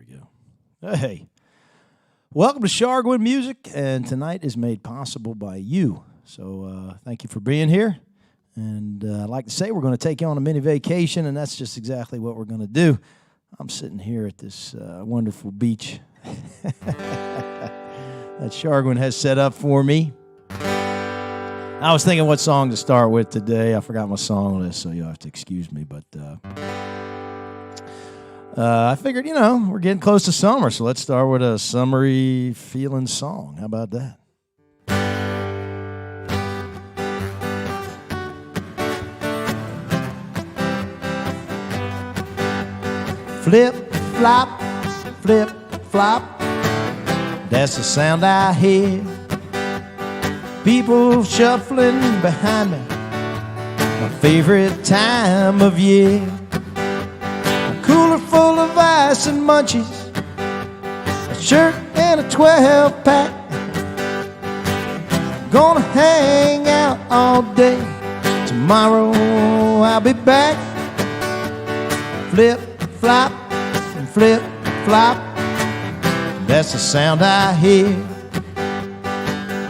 we go. Hey, welcome to Sharguin Music, and tonight is made possible by you. So thank you for being here. And I'd like to say we're going to take you on a mini vacation, and that's just exactly what we're going to do. I'm sitting here at this wonderful beach that Sharguin has set up for me. I was thinking what song to start with today. I forgot my song list, so you'll have to excuse me. But I figured, we're getting close to summer, so let's start with a summery feeling song. How about that? Flip, flop, flip, flop. That's the sound I hear. People shuffling behind me. My favorite time of year. A cooler full of ice and munchies. A shirt and a 12-pack. Gonna hang out all day. Tomorrow I'll be back. Flip, flop, and flip, flop. That's the sound I hear.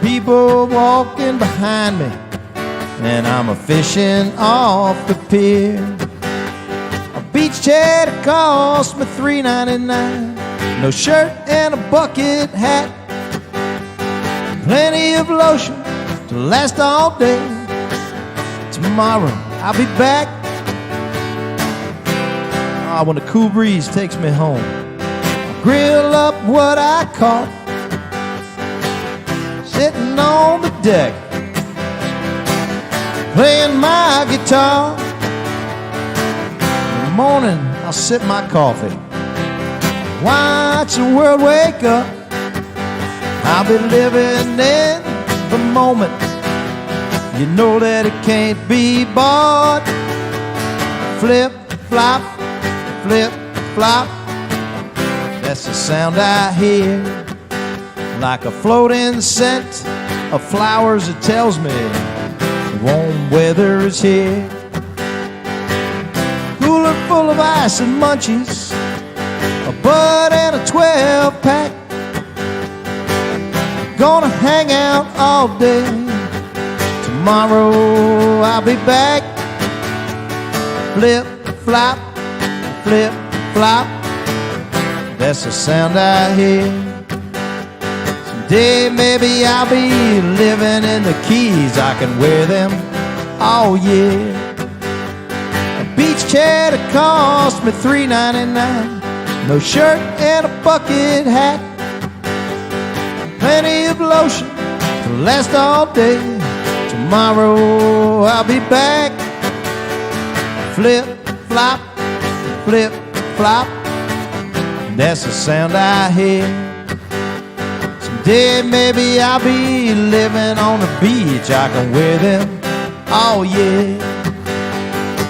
People walking behind me, and I'm a fishing off the pier. A beach chair that cost me $3.99. No shirt and a bucket hat. Plenty of lotion to last all day. Tomorrow I'll be back. When the cool breeze takes me home, I grill up what I caught, sitting on the deck, playing my guitar. In the morning, I'll sip my coffee, watch the world wake up. I'll be living in the moment. You know that it can't be bought. Flip, flop, flip, flop. That's the sound I hear. Like a floating scent of flowers, it tells me the warm weather is here. Cooler full of ice and munchies, a bud and a 12-pack. Gonna hang out all day. Tomorrow I'll be back. Flip, flop, flip, flop. That's the sound I hear. Someday maybe I'll be living in the Keys. I can wear them all year. A beach chair that cost me $3.99. No shirt and a bucket hat. Plenty of lotion to last all day. Tomorrow I'll be back. Flip, flop, flip, flop. That's the sound I hear. Someday maybe I'll be living on the beach. I can wear them all year.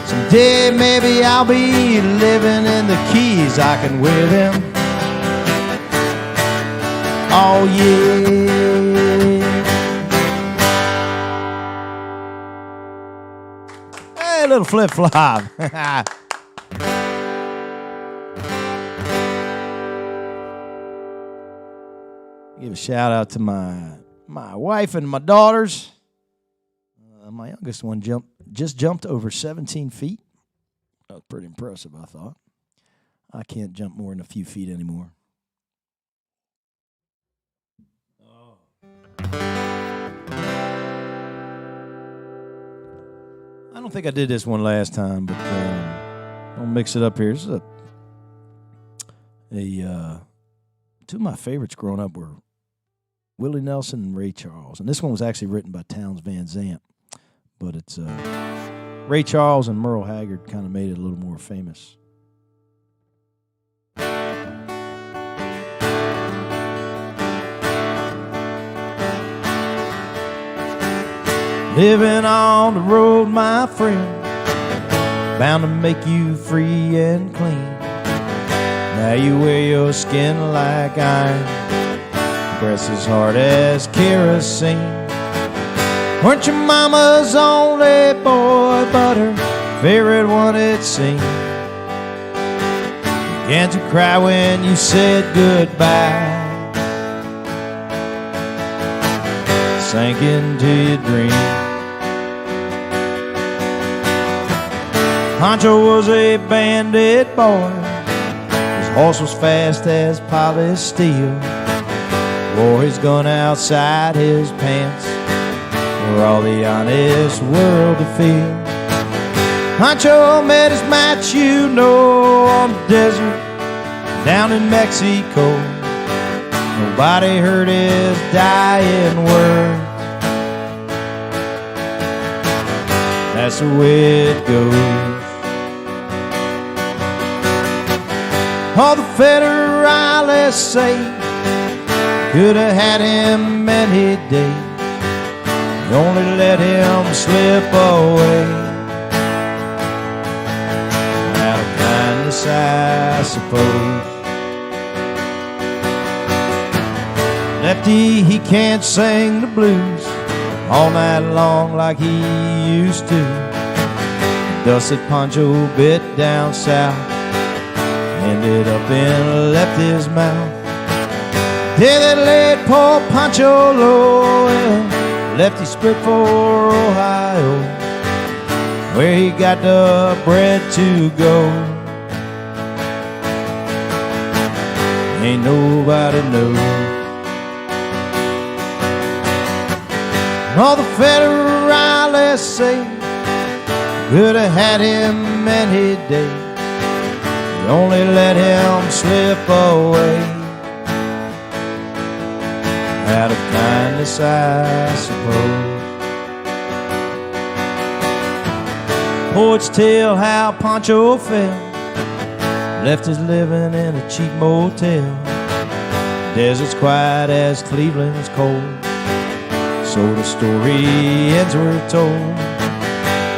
Someday maybe I'll be living in the Keys. I can wear them all year. Hey, a little flip flop. Give a shout out to my wife and my daughters. My youngest one just jumped over 17 feet. That was pretty impressive, I thought. I can't jump more than a few feet anymore. Oh. I don't think I did this one last time, but I'll mix it up here. This is two of my favorites growing up were Willie Nelson and Ray Charles. And this one was actually written by Townes Van Zandt. But it's Ray Charles and Merle Haggard kind of made it a little more famous. Living on the road, my friend, bound to make you free and clean. Now you wear your skin like iron, breath as hard as kerosene. Weren't your mama's only boy, but her favorite one it seemed. began to cry when you said goodbye. Sank into your dream. Pancho was a bandit boy. His horse was fast as polished steel. Wore his gun outside his pants for all the honest world to feel. Pancho met his match, you know, on the desert down in Mexico. Nobody heard his dying words. That's the way it goes. All the federalists say could have had him any day. You only let him slip away. Out of kindness, I suppose. Lefty, he can't sing the blues all night long like he used to. Dusted Pancho bit down south, ended up in Lefty's mouth. Day that laid poor Pancho low, and Lefty split for Ohio, where he got the bread to go. Ain't nobody knows. All the federalists say could have had him any day. You only let him slip away. Out of kindness, I suppose. Poets tell how Pancho fell, left us living in a cheap motel. Desert's quiet as Cleveland's cold, so the story ends were told.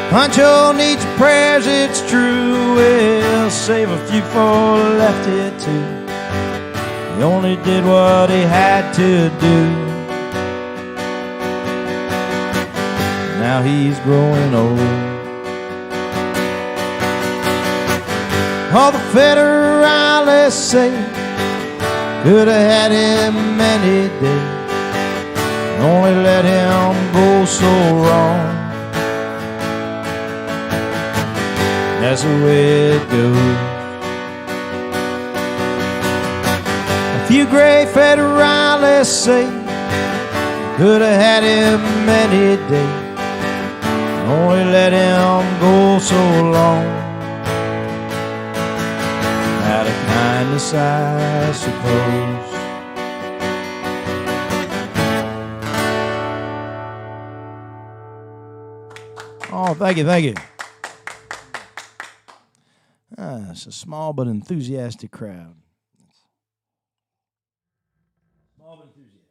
Pancho needs your prayers, it's true. We'll save a few for Lefty too. He only did what he had to do. Now he's growing old. All the federalists say could have had him any day. Only let him go so wrong. That's the way it goes. A few great federalists say could have had him any day. Only let him go so long. Out of kindness, I suppose. Oh, thank you, thank you. It's a small but enthusiastic crowd. Small but enthusiastic.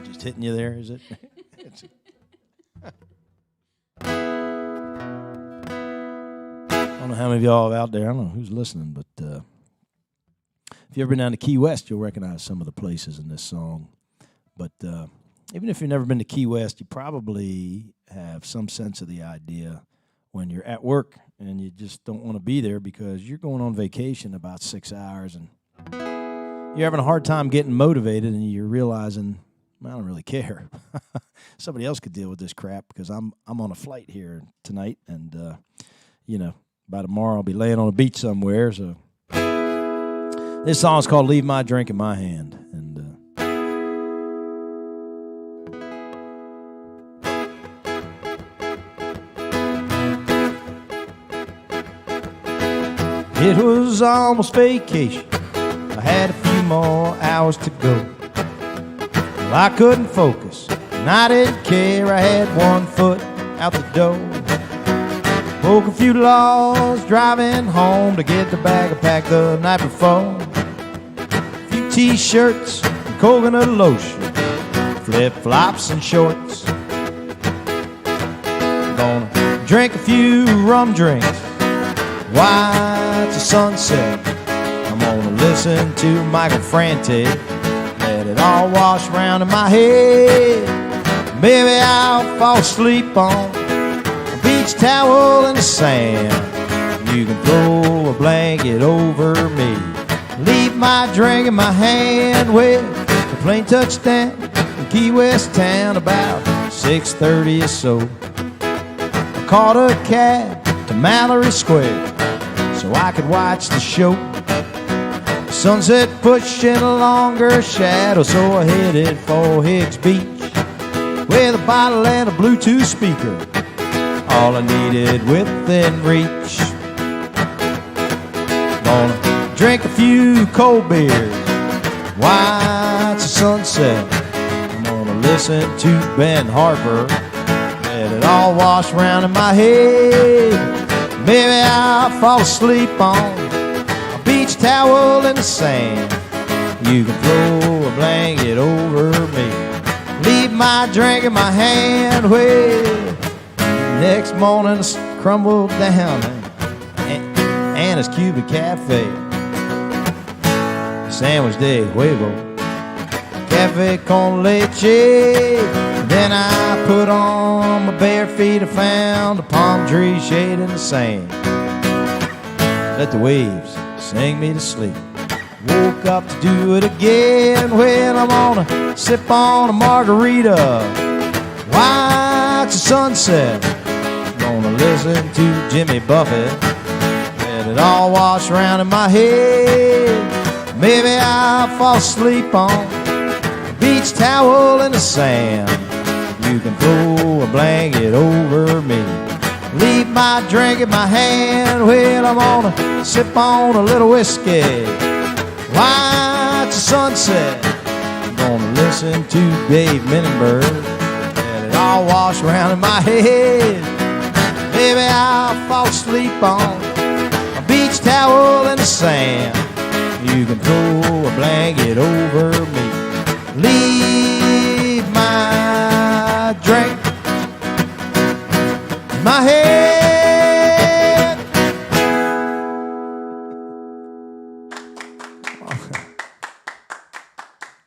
Just hitting you there, is it? I don't know how many of y'all out there, I don't know who's listening, but if you've ever been down to Key West, you'll recognize some of the places in this song. But even if you've never been to Key West, you probably have some sense of the idea when you're at work and you just don't want to be there because you're going on vacation about 6 hours and you're having a hard time getting motivated and you're realizing, I don't really care. Somebody else could deal with this crap because I'm on a flight here tonight and, by tomorrow I'll be laying on a beach somewhere. So this song is called Leave My Drink in My Hand. And it was almost vacation. I had a few more hours to go. Well, I couldn't focus, and I didn't care. I had one foot out the door. Broke a few laws driving home to get the bag packed the night before. A few t-shirts and coconut lotion, flip-flops and shorts. Gonna drink a few rum drinks, watch the sunset. I'm gonna listen to Michael Franti let it all wash around in my head. Maybe I'll fall asleep on a beach towel in the sand. You can throw a blanket over me, leave my drink in my hand. Well, the plane touched down in Key West town about 6:30 or so. I caught a cab to Mallory Square so I could watch the show. Sunset pushing a longer shadow, so I headed for Higgs Beach with a bottle and a Bluetooth speaker, all I needed within reach. Gonna drink a few cold beers, watch the sunset. I'm gonna listen to Ben Harper, let it all wash around in my head. Maybe I'll fall asleep on a beach towel in the sand. You can throw a blanket over me, leave my drink in my hand. Well, next morning I crumbled down Anna's Cuban Cafe, sandwich de huevo, cafe con leche. Then I put on my bare feet. I found a palm tree shade in the sand. Let the waves sing me to sleep. Woke up to do it again. Well, I'm gonna sip on a margarita, watch the sunset. Gonna listen to Jimmy Buffett, let it all wash around in my head. Maybe I'll fall asleep on a beach towel in the sand. You can throw a blanket over me, leave my drink in my hand. Well, I'm gonna sip on a little whiskey, watch the sunset. I'm gonna listen to Dave Mininberg, let it all wash around in my head. Maybe I'll fall asleep on a beach towel in the sand. You can throw a blanket over me, leave my drink in my head.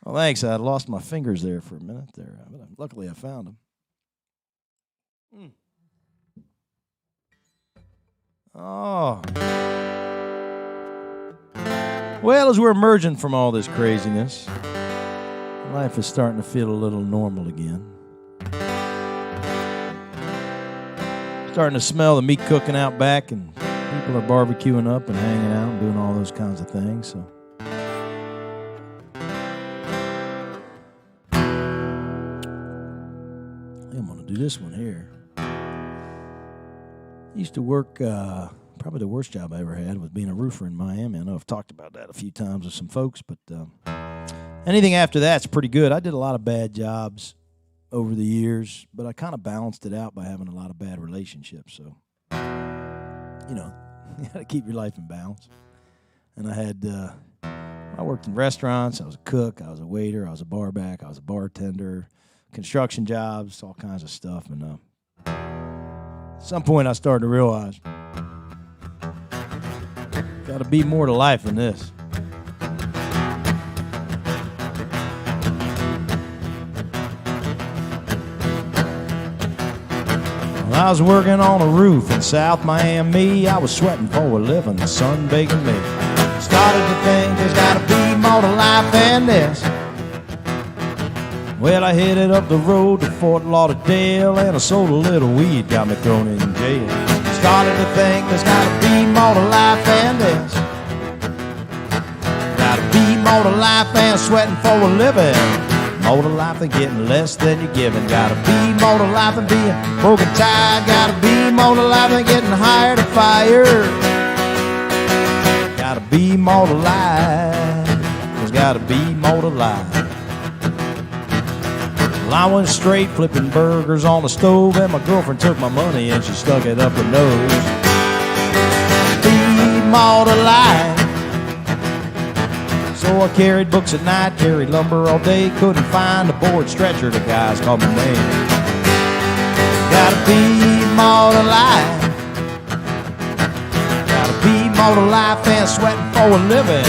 Well, thanks. I lost my fingers there for a minute there, but luckily I found them. Oh. Well, as we're emerging from all this craziness, life is starting to feel a little normal again. Starting to smell the meat cooking out back, and people are barbecuing up and hanging out and doing all those kinds of things. So I'm going to do this one here. I used to work, probably the worst job I ever had was being a roofer in Miami. I know I've talked about that a few times with some folks, but anything after that's pretty good. I did a lot of bad jobs over the years, but I kind of balanced it out by having a lot of bad relationships. So, you know, you got to keep your life in balance. And I worked in restaurants. I was a cook. I was a waiter. I was a bar back. I was a bartender. Construction jobs, all kinds of stuff. And at some point, I started to realize, got to be more to life than this. When I was working on a roof in South Miami, I was sweating for a living, the sun baking me. Started to think there's got to be more to life than this. Well, I headed up the road to Fort Lauderdale, and I sold a little weed, got me thrown in jail. Started to think there's got to be more to life than this. Got to be more to life than sweating for a living. More to life than getting less than you're giving. Got to be more to life than being broken tied. Got to be more to life than getting hired or fired. Got to be more to life. There's got to be more to life. Well, I went straight flipping burgers on the stove, and my girlfriend took my money and she stuck it up her nose. Be more to life. So I carried books at night, carried lumber all day, couldn't find a board stretcher, the guys called my name. Gotta be more to life. Gotta be more to life than sweating for a living.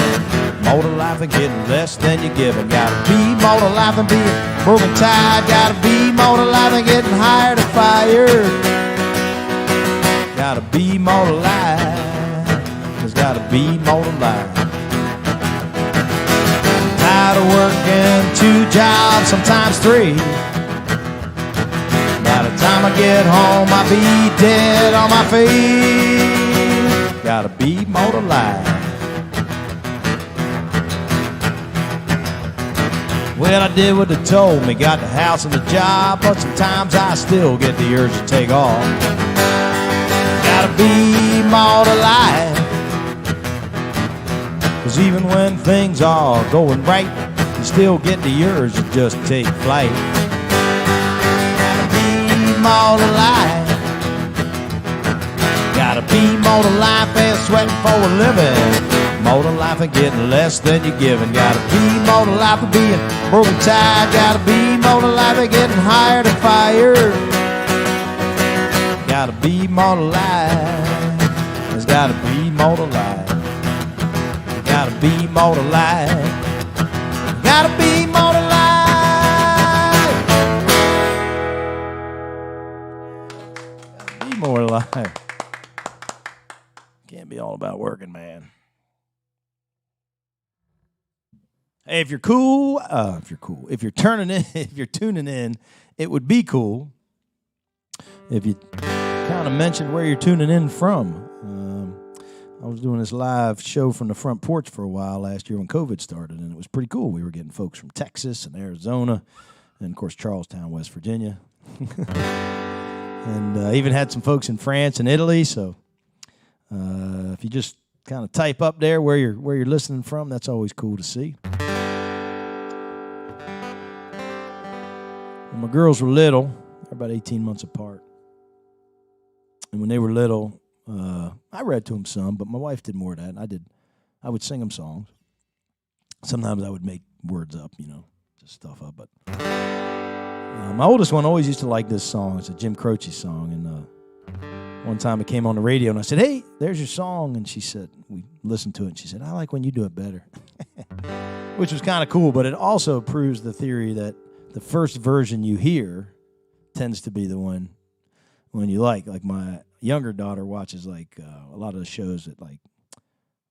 more to life than getting less than you're given. Gotta be more to life than being broken tied. Gotta be more to life than getting hired or fired. Gotta be more to life. There's gotta be more to life. Tired of working 2 jobs, sometimes 3. By the time I get home, I'll be dead on my feet. Gotta be more to life. Well, I did what they told me, got the house and the job, but sometimes I still get the urge to take off. Gotta be more to life. 'Cause even when things are going right, you still get the urge to just take flight. Gotta be more to life. Gotta be more to life and sweating for a living. More to life and getting less than you're giving. Gotta be more to life and being broken tied. Gotta be more to life and getting hired or fired. Gotta be more to life. There's gotta be more to life. Gotta be more to life. Gotta be more to life. Gotta be more to life. Can't be all about working, man. Hey, if you're tuning in, it would be cool if you kind of mentioned where you're tuning in from. I was doing this live show from the front porch for a while last year when COVID started, and it was pretty cool. We were getting folks from Texas and Arizona, and of course Charlestown, West Virginia, and even had some folks in France and Italy. So if you just kind of type up there where you're listening from, that's always cool to see. When my girls were little, they're about 18 months apart, and when they were little, I read to them some, but my wife did more of that. I would sing them songs. Sometimes I would make words up, just stuff up. But my oldest one always used to like this song. It's a Jim Croce song, and one time it came on the radio, and I said, "Hey, there's your song," and she said, we listened to it, and she said, "I like when you do it better," which was kind of cool. But it also proves the theory that the first version you hear tends to be the one you like. Like my younger daughter watches a lot of the shows that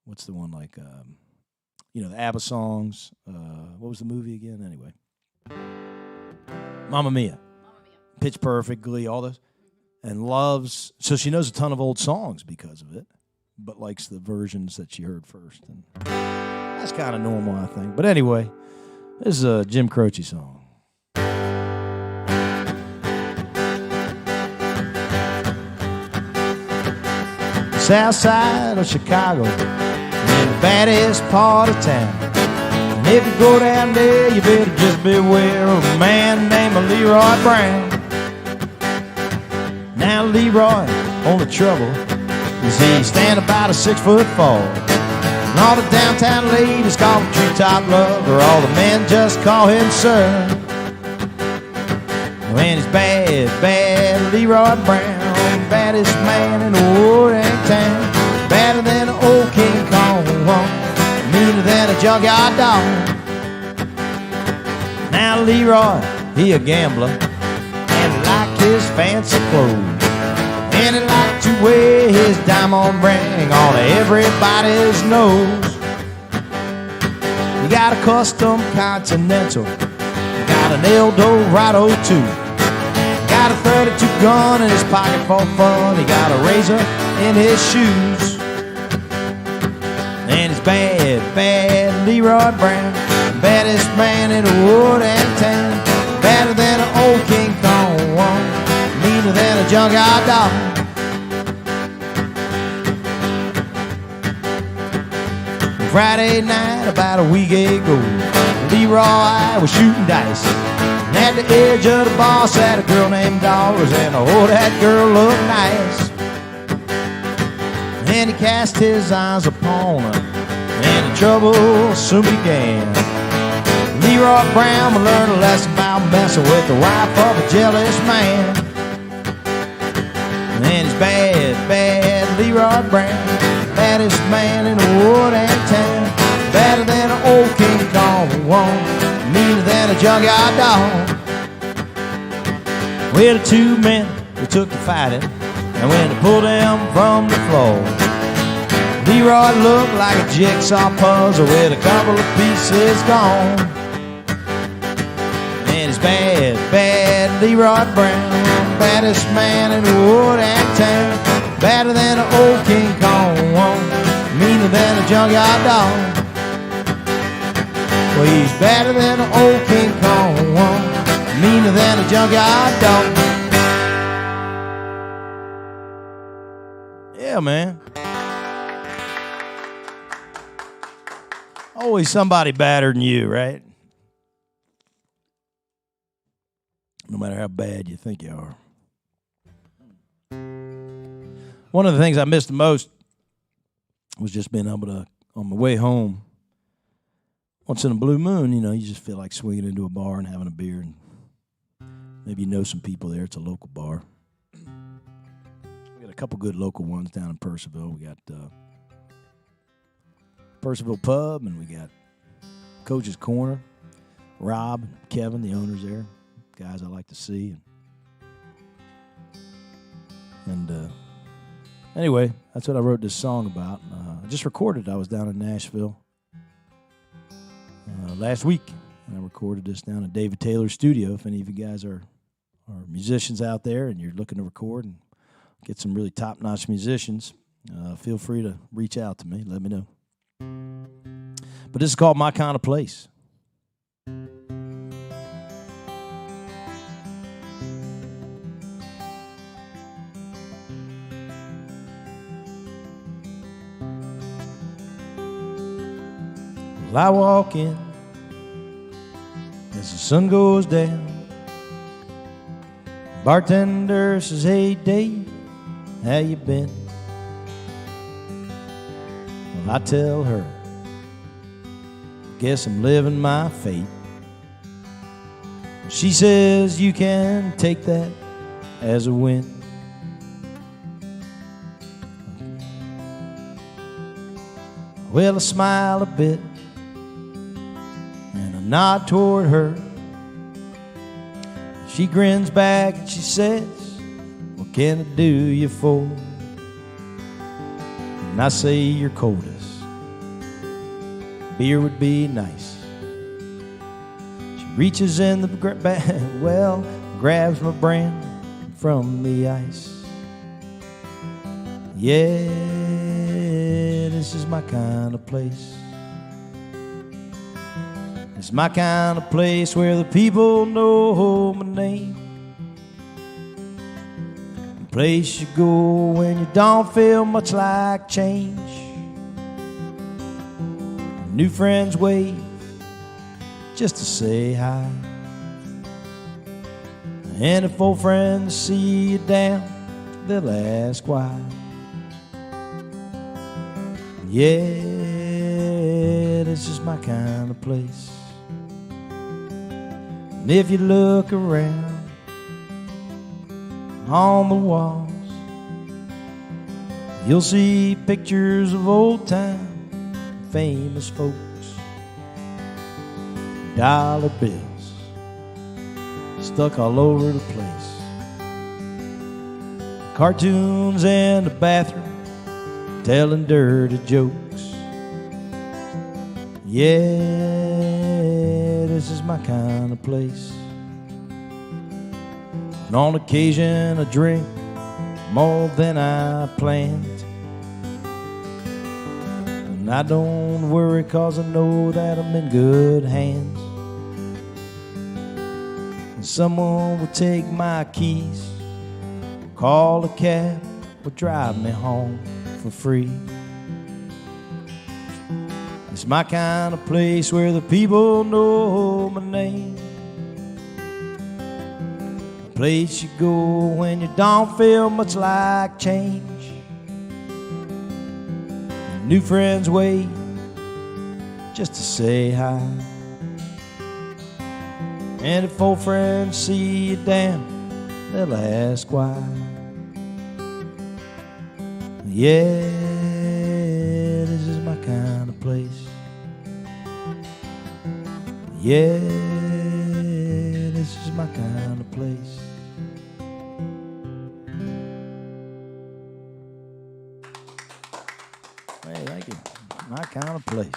what's the one the ABBA songs. What was the movie again? Anyway, Mamma Mia, Pitch Perfect, Glee, all those, and loves. So she knows a ton of old songs because of it, but likes the versions that she heard first, and that's kind of normal, I think. But anyway, this is a Jim Croce song. South side of Chicago, in the baddest part of town. And if you go down there, you better just beware of a man named Leroy Brown. Now Leroy, only trouble is he stand about 6'4", and all the downtown ladies call him treetop lover. All the men just call him sir. And he's bad Leroy Brown. Baddest man in the whole dang town. Badder than an old King Kong. Meaner than a junkyard dog. Now Leroy, he a gambler, and he like his fancy clothes, and he like to wear his diamond ring on everybody's nose. He got a custom Continental, got an Eldorado too. Got a 32 gun in his pocket for fun. He got a razor in his shoes. And he's bad Leroy Brown. Baddest man in the wood and town. Badder than an old King Kong. Meaner than a junkyard dog. Friday night, about a week ago, Leroy was shooting dice. And at the edge of the bar sat a girl named Dollars, and oh, that girl looked nice. And he cast his eyes upon her, and the trouble soon began. Leroy Brown learned a lesson about messing with the wife of a jealous man. And he's bad Leroy Brown, baddest man in the wood and town. better than an old King Kong, meaner than a junkyard dog. Well, the two men who took to fighting, and when they pulled him from the floor, Leroy looked like a jigsaw puzzle with a couple of pieces gone. And he's bad, bad Leroy Brown, baddest man in the wood and town, badder than an old King Kong, meaner than a junkyard dog. Well, he's badder than an old King Kong, meaner than a junkyard dog. Yeah, man. Always somebody badder than you, right? No matter how bad you think you are. One of the things I missed the most was just being able to, on my way home, once in a blue moon, you know, you just feel like swinging into a bar and having a beer, and maybe you know some people there. It's a local bar. We got a couple good local ones down in Percival. We got Percival Pub, and we got Coach's Corner. Rob, Kevin, the owners there, guys I like to see. And anyway, that's what I wrote this song about. I just recorded it. I was down in Nashville last week, and I recorded this down at David Taylor's studio. If any of you guys are musicians out there and you're looking to record and get some really top-notch musicians, feel free to reach out to me. Let me know. But this is called My Kind of Place. Well, I walk in as the sun goes down. Bartender says, "Hey Dave, how you been?" Well, I tell her, "Guess I'm living my fate." She says, "You can take that as a win." Well, I smile a bit and I nod toward her. She grins back and she says, "What can I do you for?" And I say, "Your coldest beer would be nice." She reaches in the bag, well, grabs my brand from the ice. Yeah, this is my kind of place. It's my kind of place where the people know my name. A place you go when you don't feel much like change. New friends wave just to say hi. And if old friends see you down, they'll ask why. Yeah, this is my kind of place. And if you look around on the walls, you'll see pictures of old time famous folks, dollar bills stuck all over the place, cartoons in the bathroom telling dirty jokes. Yeah, this is my kind of place. And on occasion I drink more than I planned. And I don't worry 'cause I know that I'm in good hands. And someone will take my keys, call a cab, or drive me home for free. It's my kind of place where the people know my name. A place you go when you don't feel much like change. New friends wait just to say hi. And if old friends see you down, they'll ask why. Yeah, this is my kind of place. Yeah, this is my kind of place. Hey, thank you. My kind of place.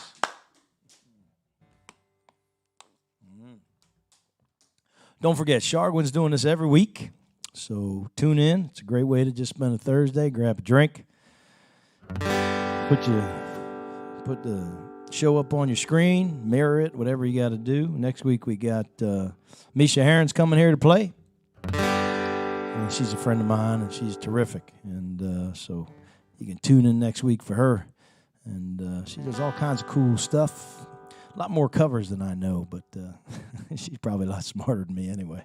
Don't forget, Sharguin's doing this every week, so tune in. It's a great way to just spend a Thursday, grab a drink, put the show up on your screen, mirror it, whatever you got to do. Next week we got Misha Heron's coming here to play. And she's a friend of mine, and she's terrific. And so you can tune in next week for her. And she does all kinds of cool stuff. A lot more covers than I know, but she's probably a lot smarter than me anyway.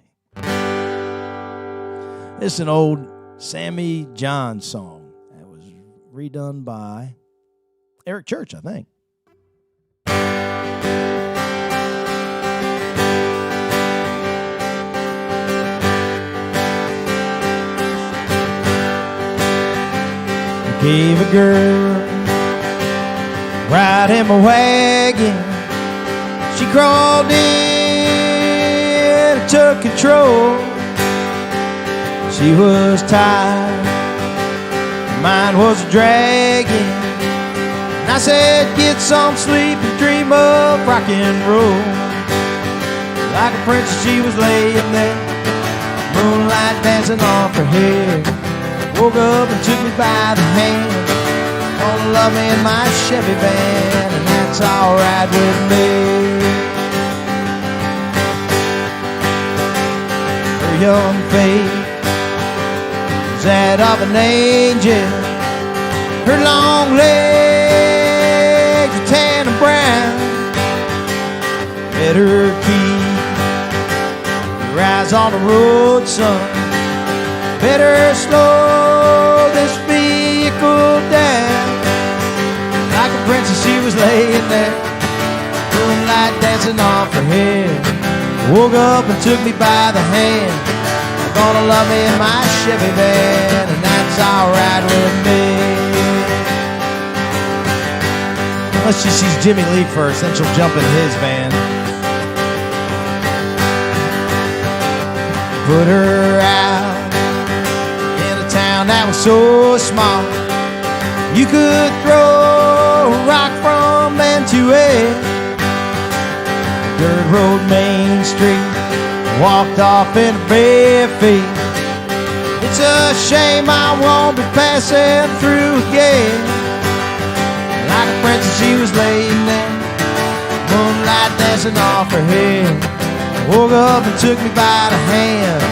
This is an old Sammy John song that was redone by Eric Church, I think. I gave a girl ride in my wagon. She crawled in and took control. She was tired, mine was dragging. And I said, get some sleep and dream of rock and roll. Like a princess she was laying there, moonlight dancing off her hair. Woke up and took me by the hand, gonna love me in my Chevy van, and that's alright with me. Her young face was that of an angel. Her long legs were tan and brown. Better keep your eyes on the road, son. Better slow this vehicle down. Like a princess she was laying there, moonlight dancing off her head. Woke up and took me by the hand, gonna love me in my Chevy van, and that's alright with me. Unless she sees Jimmy Lee first, then she'll jump in his van. Put her out in a town that was so small, you could throw a rock from end to end. Dirt road, Main Street, walked off in a bare feet. It's a shame I won't be passing through again. Like a princess she was laying there, moonlight dancing off her head. Woke up and took me by the hand,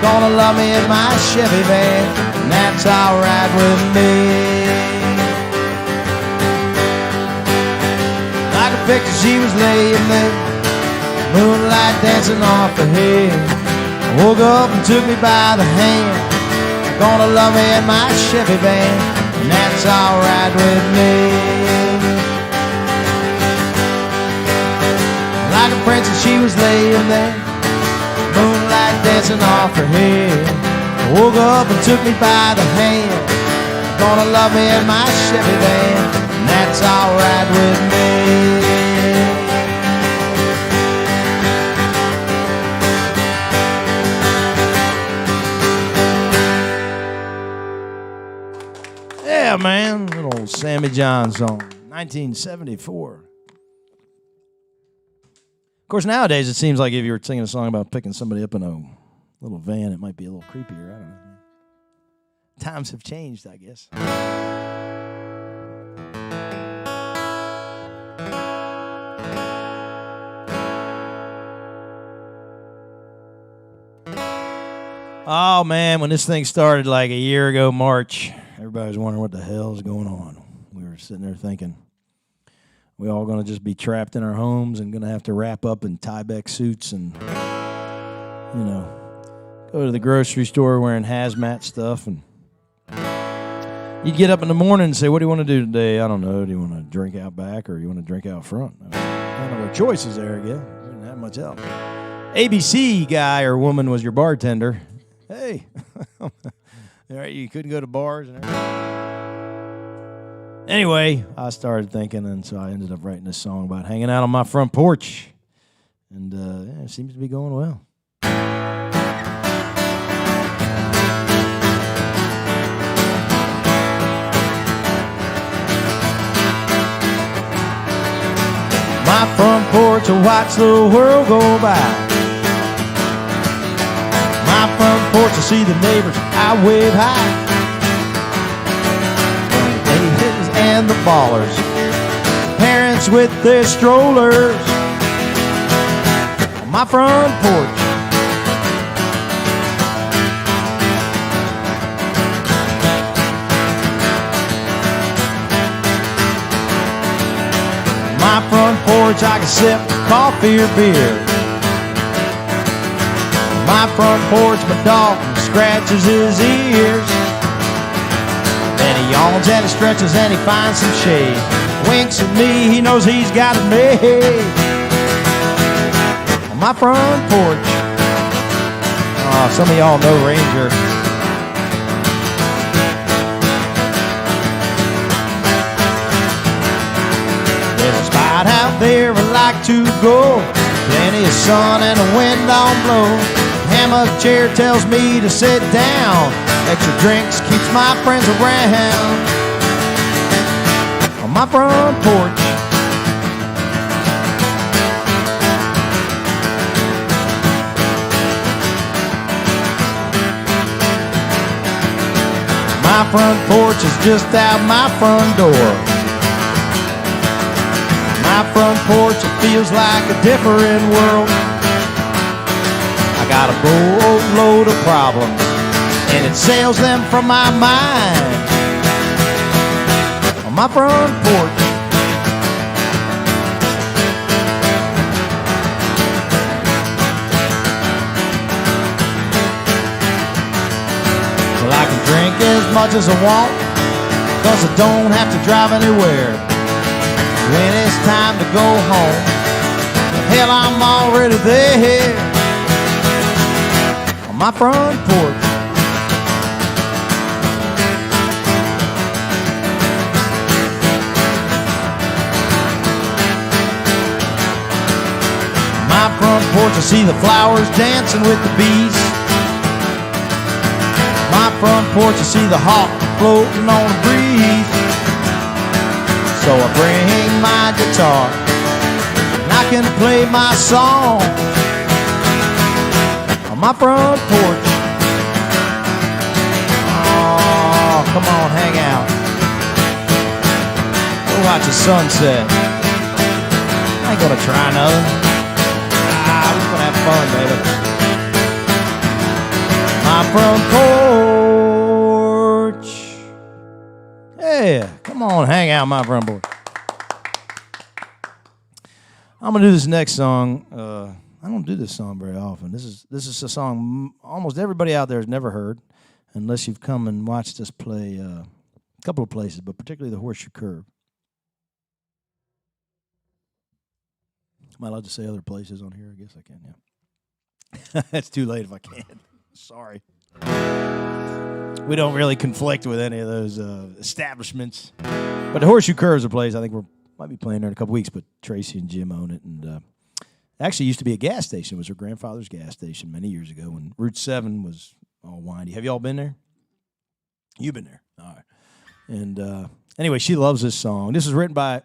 gonna love me in my Chevy van, and that's alright with me. Like a picture she was laying there, moonlight dancing off her head. Woke up and took me by the hand, gonna love me in my Chevy van, and that's alright with me. Like a princess she was laying there, moonlight dancing off her head. Woke up and took me by the hand, gonna love me in my Chevy van, and that's alright with me. Yeah, man, little Sammy John song, 1974. Of course, nowadays it seems like if you were singing a song about picking somebody up in a little van, it might be a little creepier. I don't know. Times have changed, I guess. Oh, man, when this thing started like a year ago, March, everybody was wondering what the hell is going on. We were sitting there thinking, we all going to just be trapped in our homes and going to have to wrap up in Tyvek suits and, you know, go to the grocery store wearing hazmat stuff. And you'd get up in the morning and say, what do you want to do today? I don't know. Do you want to drink out back or you want to drink out front? Kind of our choices there again. We didn't have much help. ABC guy or woman was your bartender. Hey, all right, you couldn't go to bars and everything. Anyway, I started thinking, and so I ended up writing this song about hanging out on my front porch And yeah, it seems to be going well. My front porch, I watch the world go by. My front porch, I see the neighbors, I wave high. The ladies and the ballers, parents with their strollers. On my front porch. My front porch, I can sip coffee or beer. My front porch, my dog scratches his ears. Then he yawns and he stretches and he finds some shade. Winks at me, he knows he's got it made. On my front porch. Oh, some of y'all know Ranger. Out there I like to go. Plenty of sun and the wind don't blow. Hammock chair tells me to sit down. Extra drinks keeps my friends around. On my front porch. My front porch is just out my front door. My front porch, it feels like a different world. I got a boatload of problems, and it sails them from my mind. On my front porch. Well, I can drink as much as I want, 'cause I don't have to drive anywhere. When it's time to go home, hell, I'm already there. On my front porch. My front porch, I see the flowers dancing with the bees. My front porch, I see the hawk floating on the breeze. So I bring my guitar and I can play my song on my front porch. Oh, come on, hang out. Go watch the sunset. I ain't gonna try nothing. We're just gonna have fun, baby. My front porch. Yeah, come on, hang out my front porch. I'm gonna do this next song. I don't do this song very often. This is a song almost everybody out there has never heard, unless you've come and watched us play a couple of places, but particularly the Horseshoe Curve. Am I allowed to say other places on here? I guess I can. Yeah. It's too late if I can't. Sorry. We don't really conflict with any of those establishments. But the Horseshoe Curve is a place I think we might be playing there in a couple weeks, but Tracy and Jim own it. And actually used to be a gas station. It was her grandfather's gas station many years ago when Route 7 was all windy. Have you all been there? You've been there. All right. And anyway, she loves this song. This is written by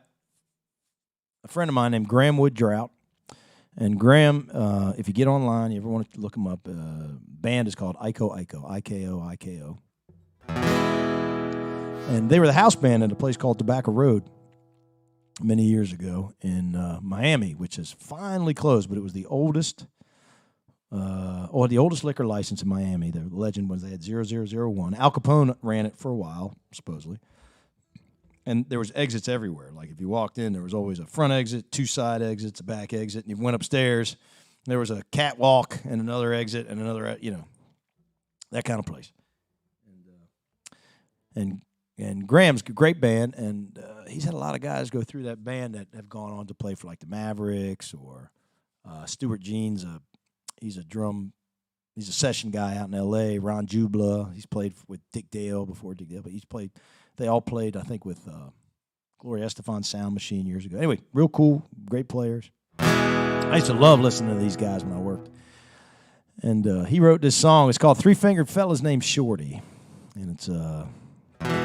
a friend of mine named Graham Wood Drought. And Graham, if you get online, you ever want to look him up, band is called Iko Iko, I-K-O, I-K-O. And they were the house band at a place called Tobacco Road many years ago in Miami, which has finally closed, but it was the oldest liquor license in Miami. The legend was they had 0001. Al Capone ran it for a while, supposedly. And there was exits everywhere. Like if you walked in, there was always a front exit, two side exits, a back exit. And you went upstairs, there was a catwalk and another exit and another, that kind of place. And Graham's a great band, and he's had a lot of guys go through that band that have gone on to play for like the Mavericks or Stuart Jean's. He's a session guy out in L.A. Ron Jubla, he's played with Dick Dale before Dick Dale, but they all played, I think, with Gloria Estefan's Sound Machine years ago. Anyway, real cool, great players. I used to love listening to these guys when I worked. And he wrote this song. It's called Three-Fingered Fella's Named Shorty. And it's, I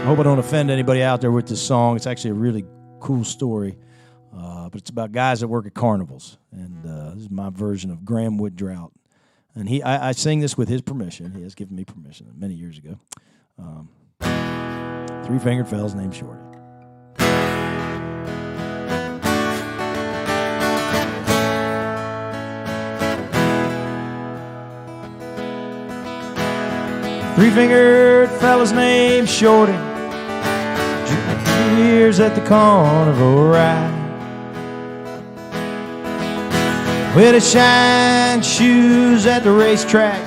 hope I don't offend anybody out there with this song. It's actually a really cool story. But it's about guys that work at carnivals. And this is my version of Graham Wood Drought. And I sing this with his permission. He has given me permission many years ago. Three-Fingered Fella's Named Shorty. Three-fingered fella's named Shorty, years at the carnival ride. With his shine shoes at the racetrack,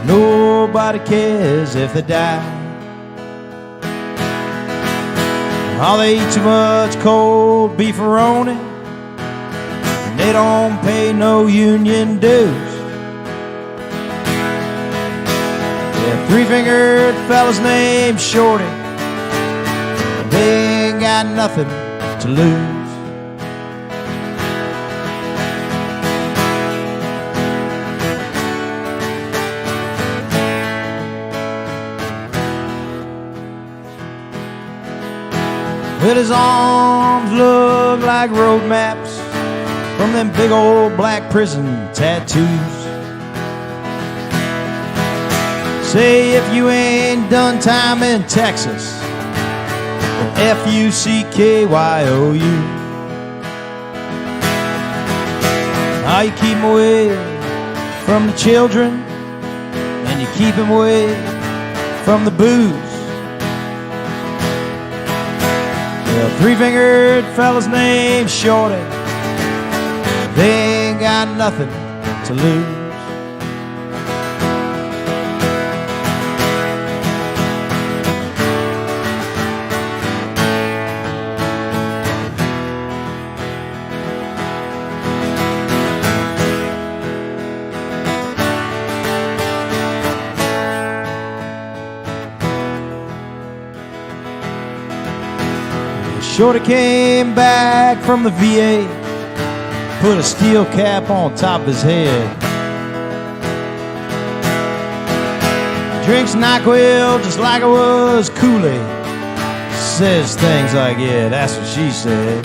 nobody cares if they die. Oh, they eat too much cold beefaroni, and they don't pay no union dues. Three-fingered fella's named Shorty, they ain't got nothing to lose. Well, his arms look like road maps from them big old black prison tattoos. Say if you ain't done time in Texas, F-U-C-K-Y-O-U. How you keep 'em away from the children, and you keep 'em away from the booze. Well, three-fingered fella's named Shorty, they ain't got nothing to lose. Shorty came back from the VA, put a steel cap on top of his head. Drinks NyQuil just like it was Kool-Aid. Says things like, yeah, that's what she said.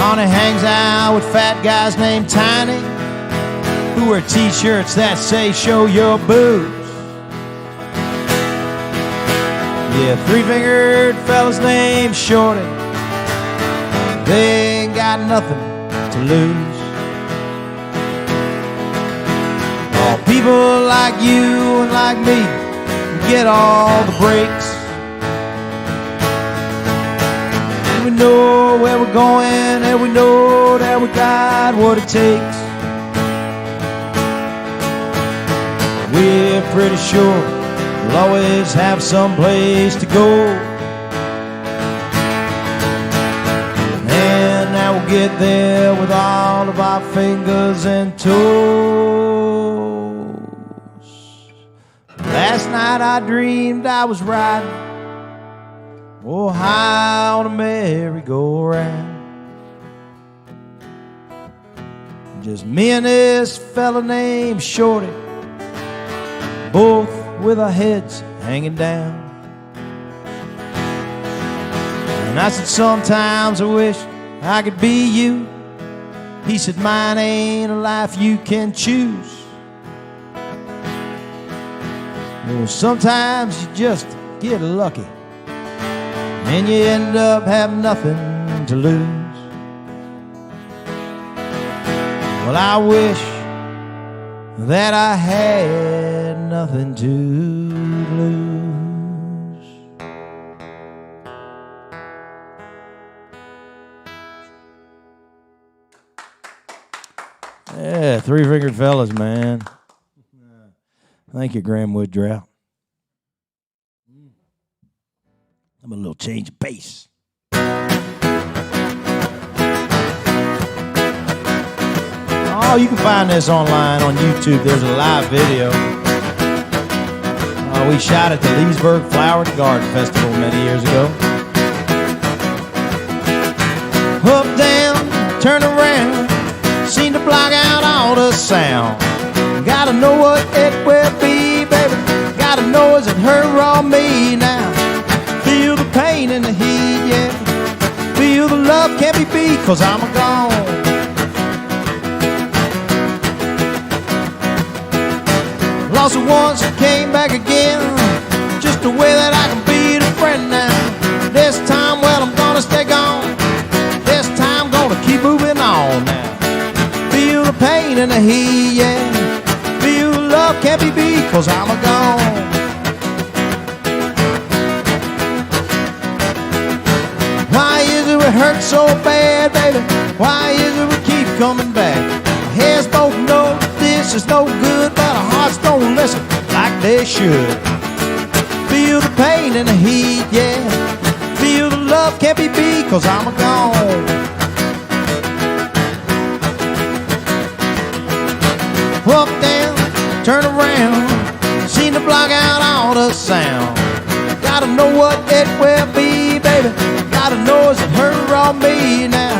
On, he hangs out with fat guys named Tiny, who wear t-shirts that say show your boobs. Yeah, three-fingered fella's named Shorty, they ain't got nothing to lose. All people like you and like me get all the breaks. And we know where we're going, and we know that we got what it takes. We're pretty sure we'll always have some place to go, and now we'll get there with all of our fingers and toes. Last night I dreamed I was riding, oh, high on a merry-go-round. Just me and this fella named Shorty, both with our heads hanging down. And I said, sometimes I wish I could be you. He said, mine ain't a life you can choose. Well, sometimes you just get lucky, and you end up having nothing to lose. Well, I wish that I had nothing to lose. Yeah, three-fingered fellas, man. Thank you, Graham Wood Drought. I'm a little change of pace. Oh, you can find this online on YouTube. There's a live video. We shot at the Leesburg Flower and Garden Festival many years ago. Up, down, turn around, seem to block out all the sound. Gotta know what it will be, baby. Gotta know is it her or me now. Feel the pain and the heat, yeah. Feel the love can't be beat, 'cause I'm gone. Lost it once and came back again. Just the way that I can be the friend now. This time, well, I'm gonna stay gone. This time, gonna keep moving on now. Feel the pain and the heat, yeah. Feel the love can't be beat, 'cause I'm gone. Why is it we hurt so bad, baby? Why is it we keep coming back? Our heads both know this is no good, but our hearts don't listen like they should. Feel the pain and the heat, yeah. Feel the love can't be beat, 'cause I'm gone. Up, down, turn around, seem to block out all the sound. Gotta know what it will be, baby. Gotta know is it her or me now.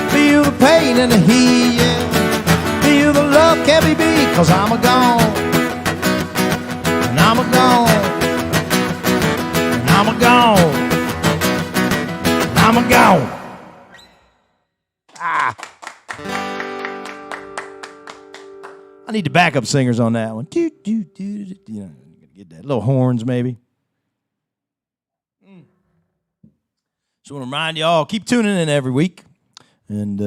Feel the pain and the heat, yeah. Feel the love can't be beat, 'cause I'm gone. And I'm gone. And I'm gone. And I'm gone. Ah. I need the backup singers on that one. Do, do, do, do, you know, get that little horns maybe. Just want to remind y'all, keep tuning in every week and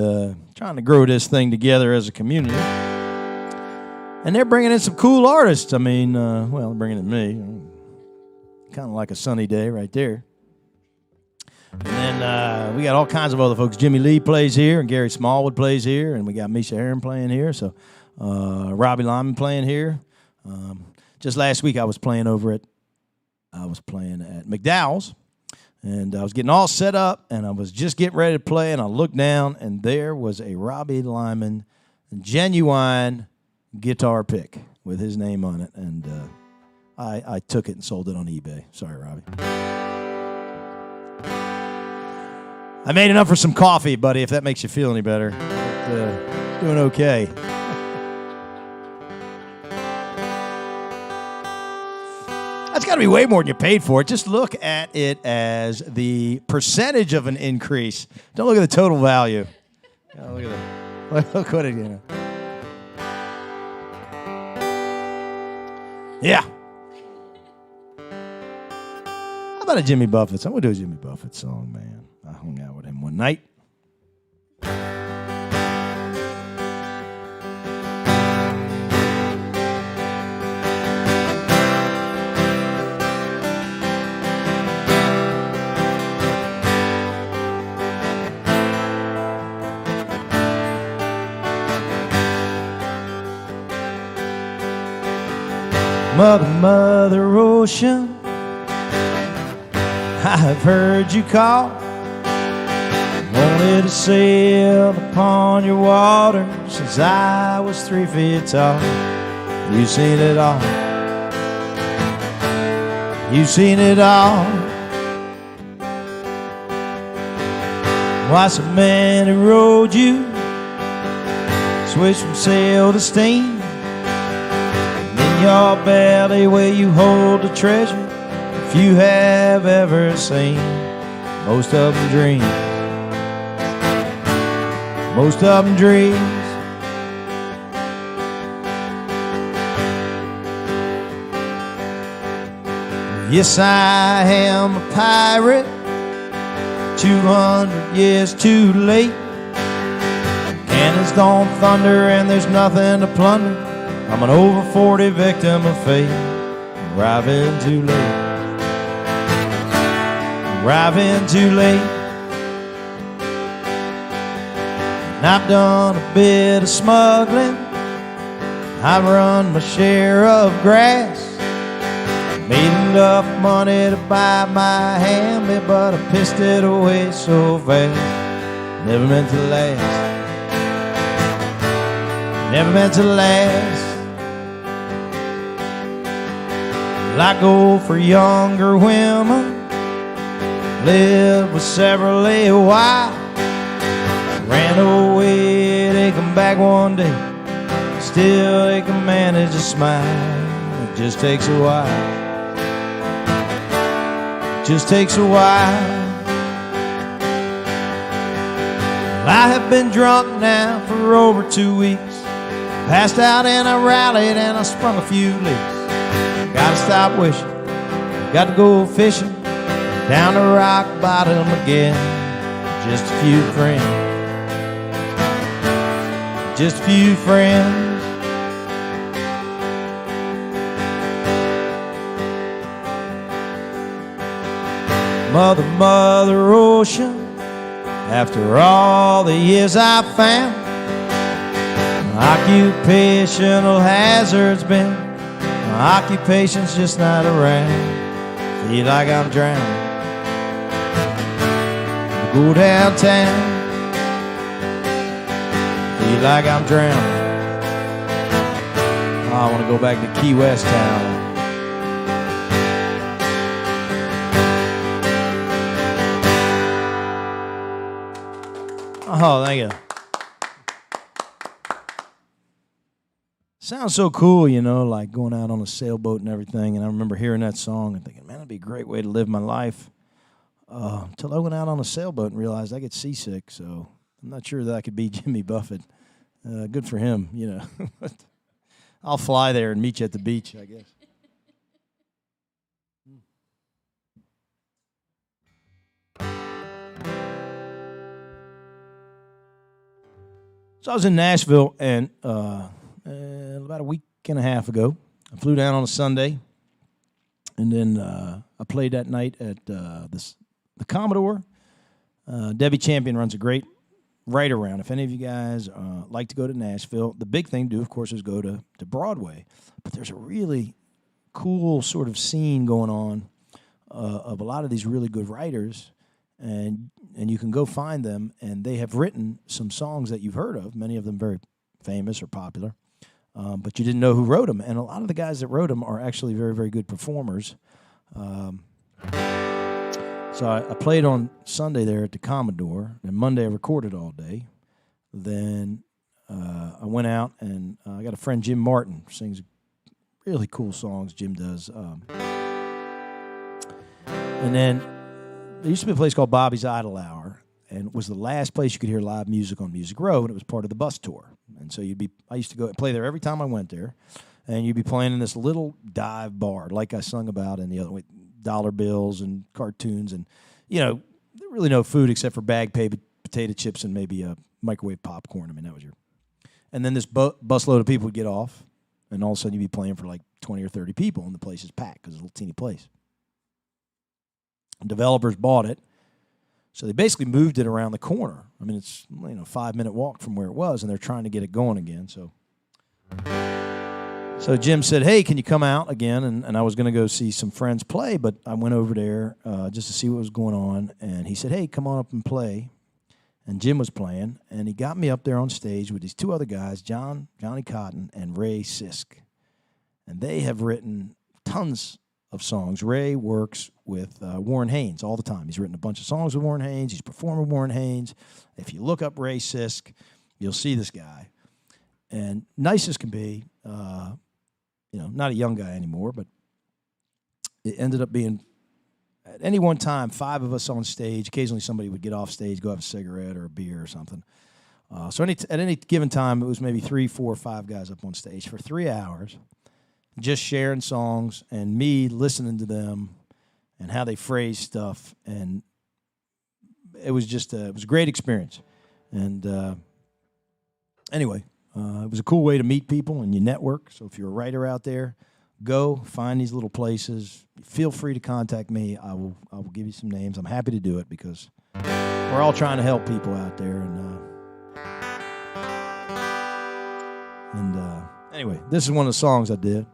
trying to grow this thing together as a community. And they're bringing in some cool artists. I mean, well, they're bringing in me. Kind of like a sunny day right there. And then we got all kinds of other folks. Jimmy Lee plays here, and Gary Smallwood plays here, and we got Misha Aaron playing here. So Robbie Lyman playing here. Just last week I was playing at McDowell's. And I was getting all set up, and I was just getting ready to play, and I looked down, and there was a Robbie Lyman genuine guitar pick with his name on it, and I took it and sold it on eBay. Sorry, Robbie. I made enough for some coffee, buddy, if that makes you feel any better. But, doing okay. That's got to be way more than you paid for it. Just look at it as the percentage of an increase. Don't look at the total value. Oh, look at that. Look what it is. Yeah. How about a Jimmy Buffett song? We'll do a Jimmy Buffett song, man. I hung out with him one night. Mother, Mother Ocean, I've heard you call. Wanted to sail upon your water since I was 3 feet tall. You've seen it all. You've seen it all. Why so many rode you, switched from sail to steam. Your belly where you hold the treasure, if you have ever seen. Most of them dream, most of them dreams. Yes, I am a pirate, 200 years too late. Cannons don't thunder and there's nothing to plunder. I'm an over 40 victim of fate, arriving too late, arriving too late. And I've done a bit of smuggling, I've run my share of grass, made enough money to buy my hand, but I pissed it away so fast. Never meant to last, never meant to last. I go for younger women, live with several a while. ran away, they come back one day. Still they can manage to smile. It just takes a while. It just takes a while. I have been drunk now for over 2 weeks. Passed out and I rallied and I sprung a few leaks. Gotta stop wishing, got to go fishing down the rock bottom again. Just a few friends, just a few friends. Mother, Mother Ocean, after all the years I found, occupational hazards been, my occupation's just not around. Feel like I'm drowning. Go downtown. Feel like I'm drowning. Oh, I want to go back to Key West town. Oh, thank you. Sounds so cool, you know, like going out on a sailboat and everything. And I remember hearing that song and thinking, man, that'd be a great way to live my life. Until I went out on a sailboat and realized I get seasick. So I'm not sure that I could be Jimmy Buffett. Good for him, you know. But I'll fly there and meet you at the beach, I guess. So I was in Nashville, and about a week and a half ago, I flew down on a Sunday, and then I played that night at the Commodore. Debbie Champion runs a great write-around. If any of you guys like to go to Nashville, the big thing to do, of course, is go to Broadway. But there's a really cool sort of scene going on of a lot of these really good writers, and you can go find them, and they have written some songs that you've heard of, many of them very famous or popular, but you didn't know who wrote them. And a lot of the guys that wrote them are actually very, very good performers. So I played on Sunday there at the Commodore, and Monday I recorded all day. Then I went out, and I got a friend, Jim Martin, sings really cool songs, Jim does. And then there used to be a place called Bobby's Idle Hour, and it was the last place you could hear live music on Music Row, and it was part of the bus tour. And so I used to go play there every time I went there, and you'd be playing in this little dive bar, like I sung about in the other way, dollar bills and cartoons, and really no food except for bag potato chips and maybe a microwave popcorn. I mean, that was and then this busload of people would get off, and all of a sudden you'd be playing for like 20 or 30 people, and the place is packed because it's a little teeny place. Developers bought it, so they basically moved it around the corner. I mean, it's 5-minute walk from where it was, and they're trying to get it going again. So Jim said, "Hey, can you come out again?" And I was going to go see some friends play, but I went over there just to see what was going on. And he said, "Hey, come on up and play." And Jim was playing, and he got me up there on stage with these two other guys, Johnny Cotton and Ray Sisk, and they have written tons of songs. Ray works with Warren Haynes all the time. He's written a bunch of songs with Warren Haynes. He's performed with Warren Haynes. If you look up Ray Sisk, you'll see this guy. And nice as can be, not a young guy anymore, but it ended up being, at any one time, 5 of us on stage. Occasionally somebody would get off stage, go have a cigarette or a beer or something. So at any given time, it was maybe 3, 4, 5 guys up on stage for 3 hours, just sharing songs and me listening to them and how they phrase stuff. And it was just it was a great experience. And anyway, it was a cool way to meet people and you network. So if you're a writer out there, go find these little places. Feel free to contact me. I will give you some names. I'm happy to do it because we're all trying to help people out there. And anyway, this is one of the songs I did.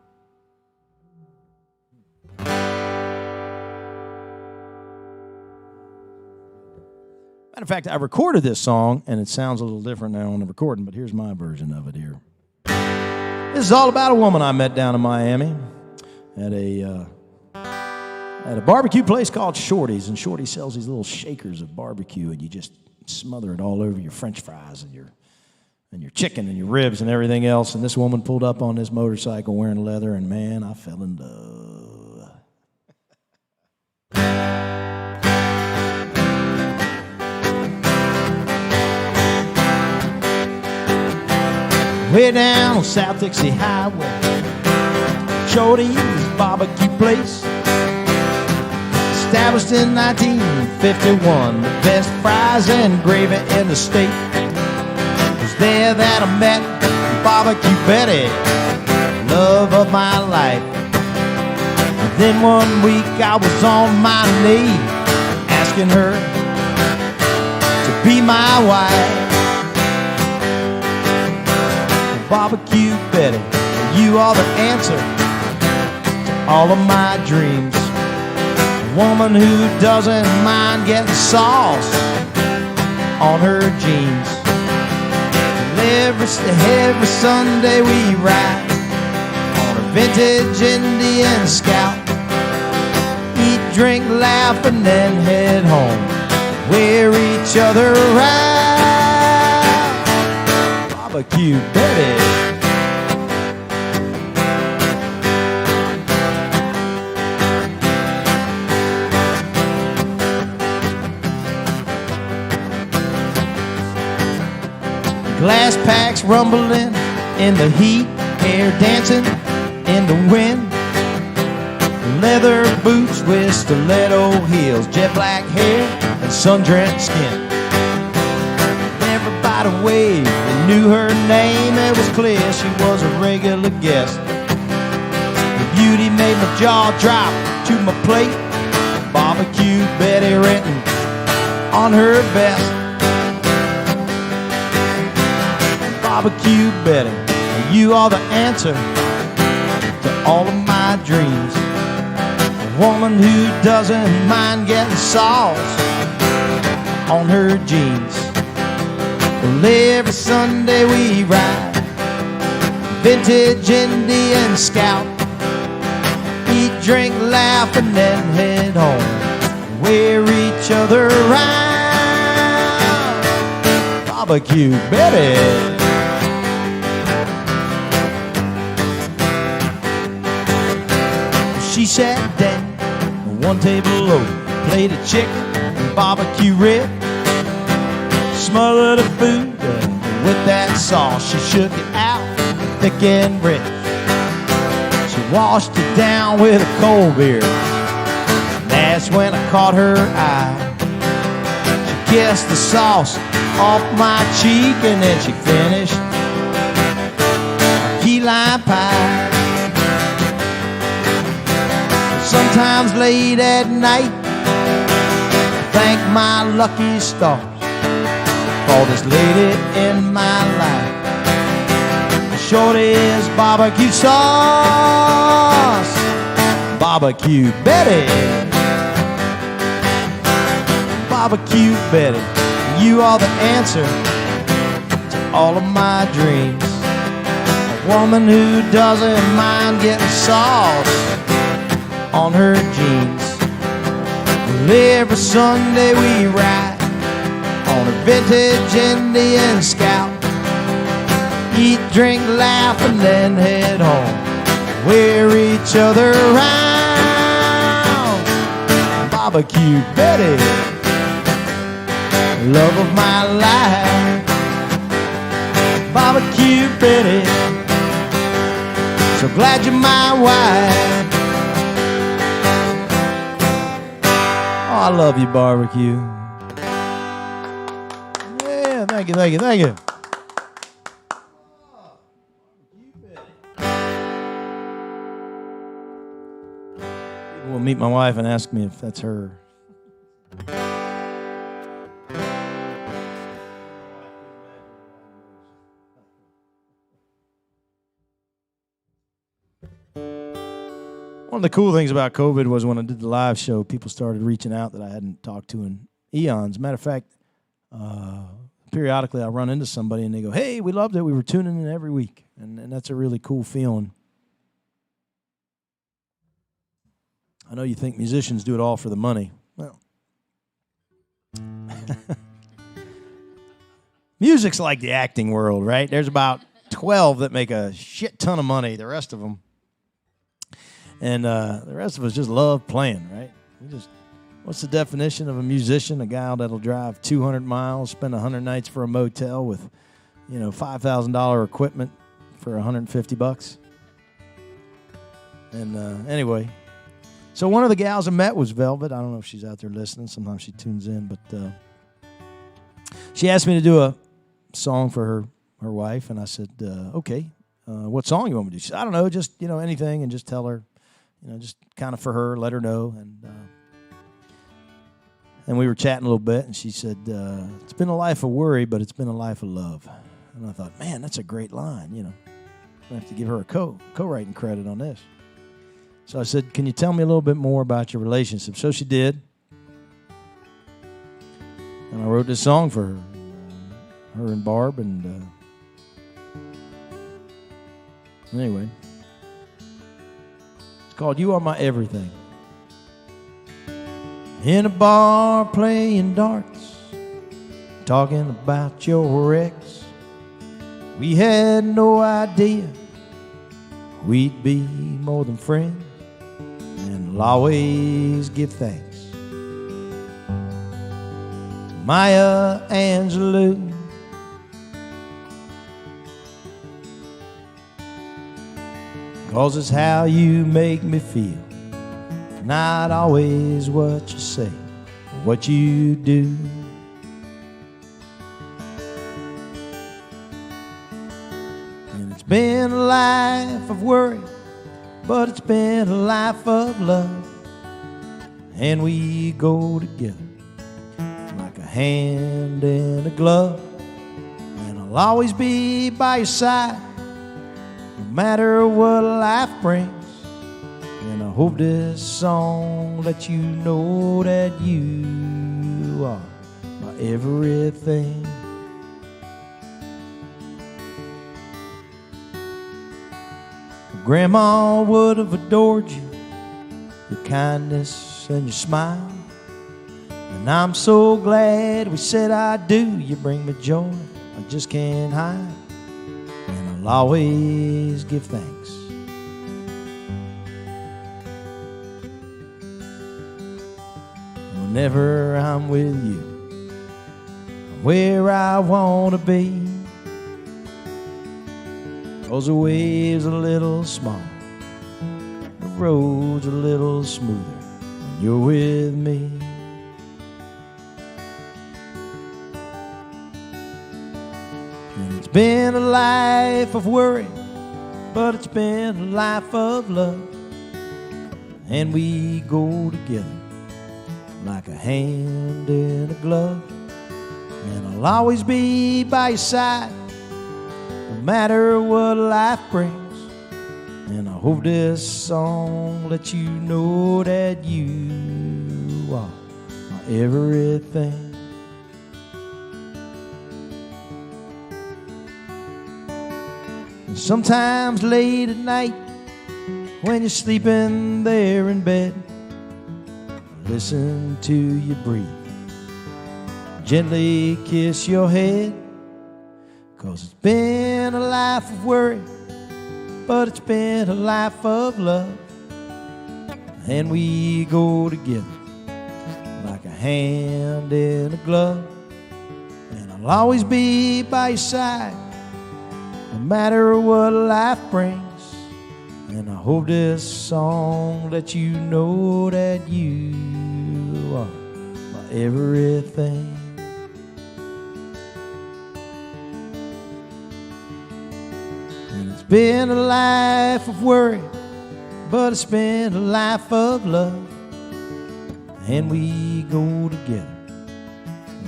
Matter of fact, I recorded this song, and it sounds a little different now on the recording, but here's my version of it here. This is all about a woman I met down in Miami at a barbecue place called Shorty's, and Shorty sells these little shakers of barbecue, and you just smother it all over your French fries and your chicken and your ribs and everything else. And this woman pulled up on this motorcycle wearing leather, and man, I fell in love. Way down on South Dixie Highway, Shorty's barbecue place. Established in 1951, the best fries and gravy in the state. It was there that I met Barbecue Betty, love of my life. And then one week I was on my knee, asking her to be my wife. Barbecue Betty, you are the answer to all of my dreams. A woman who doesn't mind getting sauce on her jeans. And every Sunday we ride on a vintage Indian Scout. Eat, drink, laugh, and then head home, wear each other out. Barbecue Betty. Glass packs rumbling in the heat, hair dancing in the wind. Leather boots with stiletto heels, jet black hair and sun-drenched skin. Everybody waved and knew her name. It was clear she was a regular guest. Her beauty made my jaw drop to my plate. Barbecue Betty Renton on her best. Barbecue Betty, you are the answer to all of my dreams. A woman who doesn't mind getting sauce on her jeans. Well, every Sunday we ride vintage Indian Scout. Eat, drink, laugh, and then head home, wear each other out. Barbecue Betty. She sat down on one table low, played a chicken and barbecue rib. Smothered the food with that sauce. She shook it out thick and rich. She washed it down with a cold beer. That's when I caught her eye. She kissed the sauce off my cheek, and then she finished a key lime pie. Sometimes late at night, thank my lucky stars for this lady in my life. Shorty's barbecue sauce, Barbecue Betty. Barbecue Betty, you are the answer to all of my dreams. A woman who doesn't mind getting sauce on her jeans. Well, every Sunday we ride on a vintage Indian Scout. Eat, drink, laugh, and then head home, wear each other out. Barbecue Betty, love of my life. Barbecue Betty, so glad you're my wife. I love you, Barbecue. Yeah, thank you, thank you, thank you. People will meet my wife and ask me if that's her. One of the cool things about COVID was when I did the live show, people started reaching out that I hadn't talked to in eons. Matter of fact, periodically I run into somebody and they go, hey, we loved it. We were tuning in every week. And that's a really cool feeling. I know you think musicians do it all for the money. Well, Music's like the acting world, right? There's about 12 that make a shit ton of money. The rest of them, and the rest of us just love playing, right? What's the definition of a musician? A guy that'll drive 200 miles, spend 100 nights for a motel with, $5,000 equipment for $150. And anyway, so one of the gals I met was Velvet. I don't know if she's out there listening. Sometimes she tunes in, but she asked me to do a song for her wife, and I said, okay, what song you want me to do? She said, I don't know, just, anything, and just tell her, just kind of for her, let her know. And we were chatting a little bit, and she said, it's been a life of worry, but it's been a life of love. And I thought, man, that's a great line, I have to give her a co-writing credit on this. So I said, can you tell me a little bit more about your relationship? So she did. And I wrote this song for her and Barb, and anyway. It's called You Are My Everything. In a bar playing darts, talking about your ex. We had no idea we'd be more than friends, and I'll always give thanks to Maya Angelou. 'Cause it's how you make me feel, not always what you say or what you do. And it's been a life of worry, but it's been a life of love. And we go together like a hand in a glove. And I'll always be by your side, no matter what life brings. And I hope this song lets you know that you are my everything. Grandma would have adored you, your kindness and your smile. And I'm so glad we said I do. You bring me joy I just can't hide. And I'll always give thanks. Whenever I'm with you, I'm where I want to be. 'Cause the waves a little smaller, the road's a little smoother when you're with me. And it's been a life of worry, but it's been a life of love. And we go together like a hand in a glove. And I'll always be by your side, no matter what life brings. And I hope this song lets you know that you are my everything. And sometimes late at night, when you're sleeping there in bed, listen to you breathe, gently kiss your head. 'Cause it's been a life of worry, but it's been a life of love. And we go together like a hand in a glove. And I'll always be by your side, no matter what life brings. And I hope this song lets you know that you are my everything. And it's been a life of worry, but it's been a life of love. And we go together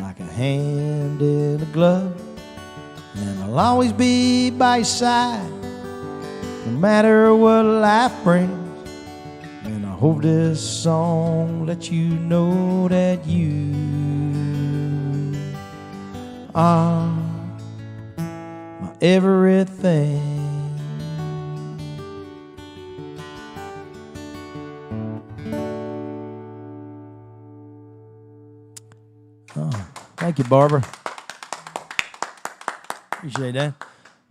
like a hand in a glove. And I'll always be by your side, no matter what life brings. And I hope this song lets you know that you are my everything. Oh, thank you, Barbara. Appreciate that.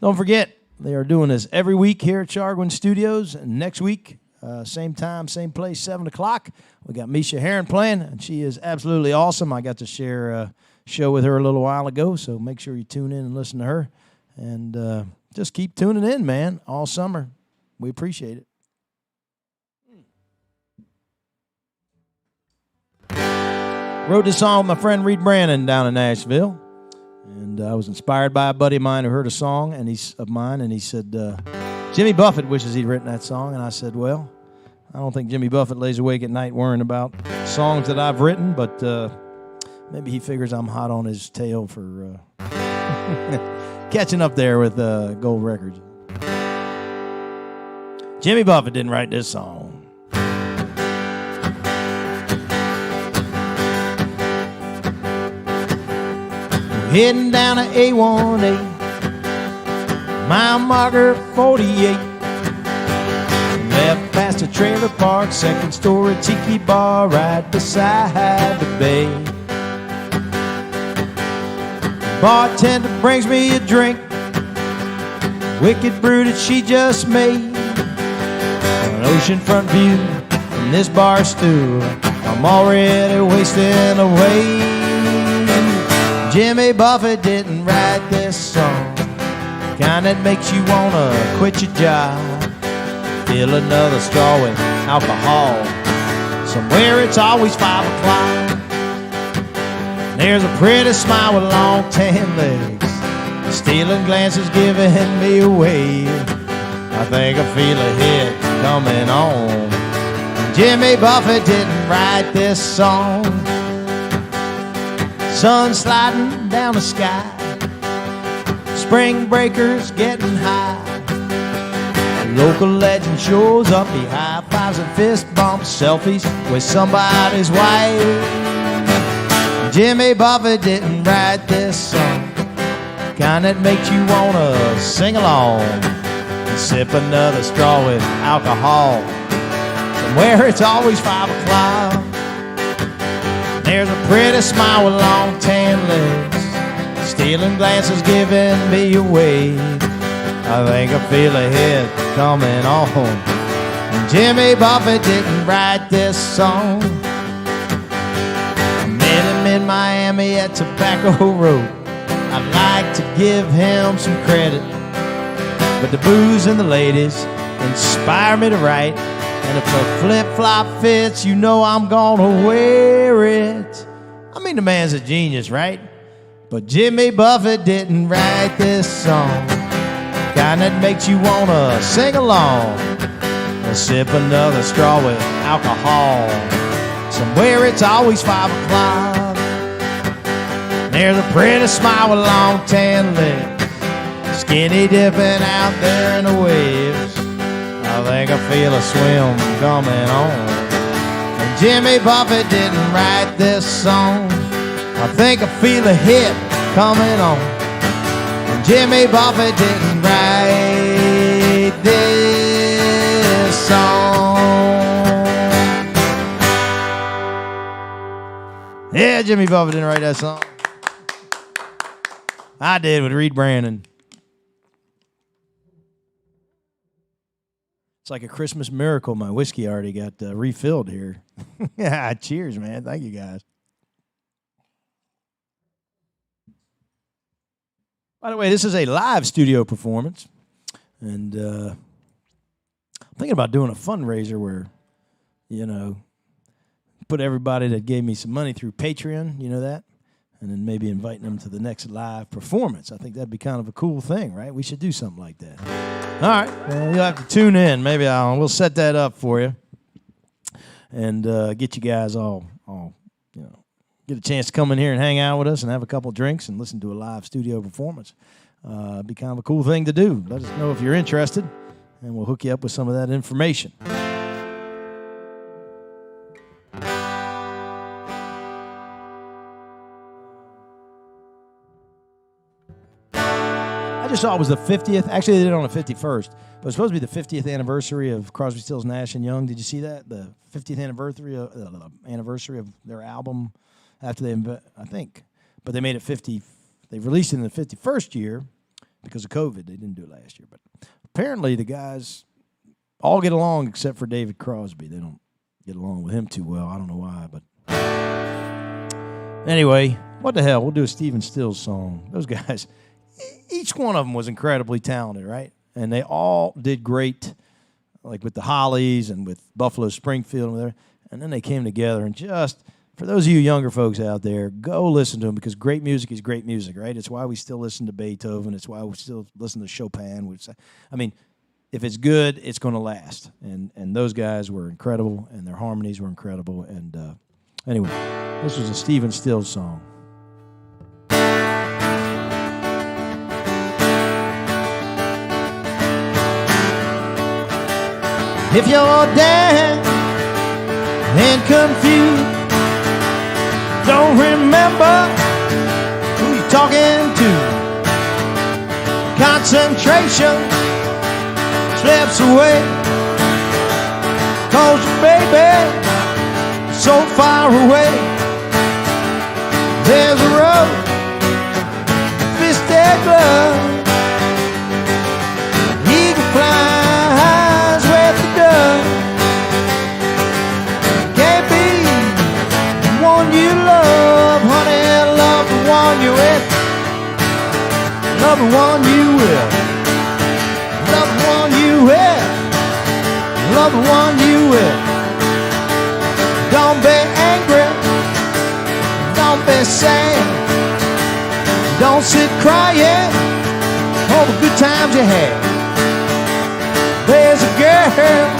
Don't forget, they are doing this every week here at Sharguin Studios. And next week, same time, same place, 7 o'clock. We got Misha Heron playing, and she is absolutely awesome. I got to share a show with her a little while ago, so make sure you tune in and listen to her. And just keep tuning in, man, all summer. We appreciate it. Wrote this song with my friend Reed Brannon down in Nashville. And I was inspired by a buddy of mine who heard a song and he said, Jimmy Buffett wishes he'd written that song. And I said, well, I don't think Jimmy Buffett lays awake at night worrying about songs that I've written, but maybe he figures I'm hot on his tail for catching up there with gold records. Jimmy Buffett didn't write this song. Heading down to A18, mile marker 48. Left past a trailer park, second story tiki bar right beside the bay. Bartender brings me a drink, wicked brew that she just made. An oceanfront view from this bar stool, I'm already wasting away. Jimmy Buffett didn't write this song, kind that makes you wanna quit your job. Fill another straw with alcohol, somewhere it's always 5 o'clock. There's a pretty smile with long tan legs, stealing glances giving me away. I think I feel a hit coming on. Jimmy Buffett didn't write this song. Sun sliding down the sky, spring breakers getting high. A local legend shows up, he high fives and fist bumps, selfies with somebody's wife. Jimmy Buffett didn't write this song, kind that makes you wanna sing along and sip another straw with alcohol. Somewhere it's always 5 o'clock. There's a pretty smile with long tan legs, stealing glances giving me away. I think I feel a hit coming on. And Jimmy Buffett didn't write this song. I met him in Miami at Tobacco Road. I'd like to give him some credit, but the booze and the ladies inspire me to write. And if the flip-flop fits, you know I'm gonna wear it. I mean, the man's a genius, right? But Jimmy Buffett didn't write this song, kind that makes you wanna sing along and sip another straw with alcohol. Somewhere it's always 5 o'clock. There's a pretty smile with long tan legs, skinny dipping out there in the waves. I think I feel a swim coming on. And Jimmy Buffett didn't write this song. I think I feel a hit coming on. And Jimmy Buffett didn't write this song. Yeah, Jimmy Buffett didn't write that song. I did with Reed Brannon. It's like a Christmas miracle. My whiskey already got refilled here. Yeah, cheers, man. Thank you, guys. By the way, this is a live studio performance. And I'm thinking about doing a fundraiser where, put everybody that gave me some money through Patreon, you know that? And then maybe inviting them to the next live performance. I think that'd be kind of a cool thing, right? We should do something like that. All right, well, you'll have to tune in. Maybe we'll set that up for you and get you guys all get a chance to come in here and hang out with us and have a couple drinks and listen to a live studio performance. It'd be kind of a cool thing to do. Let us know if you're interested, and we'll hook you up with some of that information. I just saw it was the 50th. Actually, they did it on the 51st. But it was supposed to be the 50th anniversary of Crosby, Stills, Nash & Young. Did you see that? The 50th anniversary of their album after they, I think. But they made it 50. They released it in the 51st year. because of COVID. They didn't do it last year. But apparently the guys all get along except for David Crosby. They don't get along with him too well. I don't know why. But anyway, what the hell? We'll do a Stephen Stills song. Those guys, each one of them was incredibly talented, right? And they all did great, like with the Hollies and with Buffalo Springfield and there. And then they came together and just, for those of you younger folks out there, go listen to them because great music is great music, right? It's why we still listen to Beethoven. It's why we still listen to Chopin. I mean, if it's good, it's going to last. And those guys were incredible, and their harmonies were incredible. And anyway, this was a Stephen Stills song. If you're down and confused, don't remember who you're talking to. Concentration slips away, 'cause your baby so far away. There's a road, fisted glove, eagle flies with the dove. Can't be the one you love, honey, love the one you're with. Love the one you will. Love the one you will. Love the one you will. Don't be angry. Don't be sad. Don't sit crying all the good times you had. There's a girl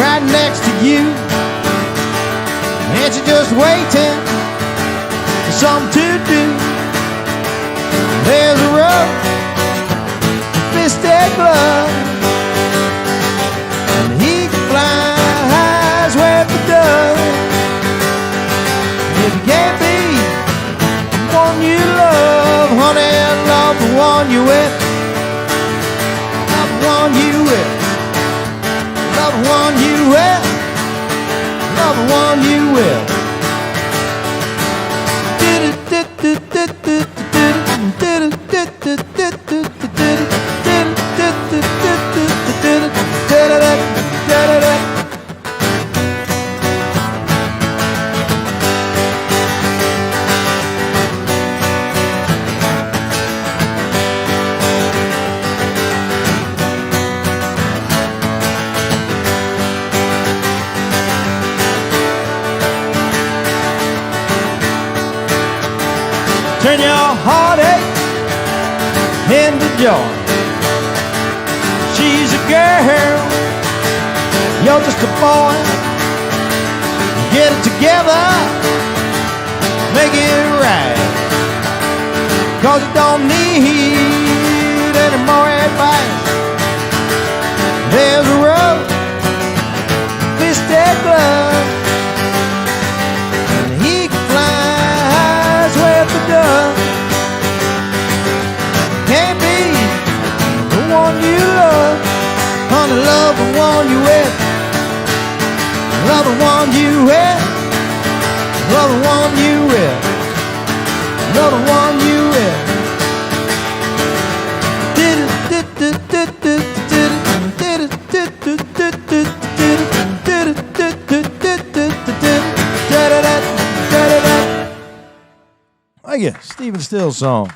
right next to you, and she's just waiting for something to do. There's a rope, fisted glove, and he can fly with the dove. If you can't be the one you love, honey, love the one you're with. Love the one you with. Love the one you with. Love the one you with. Turn your heartache into joy. She's a girl, you're just a boy. Get it together, make it right, 'cause you don't need any more advice. There's a road, fisted glove, and he can fly with the dove. Can't be the one you love, honey, love the one you with. Love the one you with. Love the one you with. Love the one you with. I guess Stephen Stills song.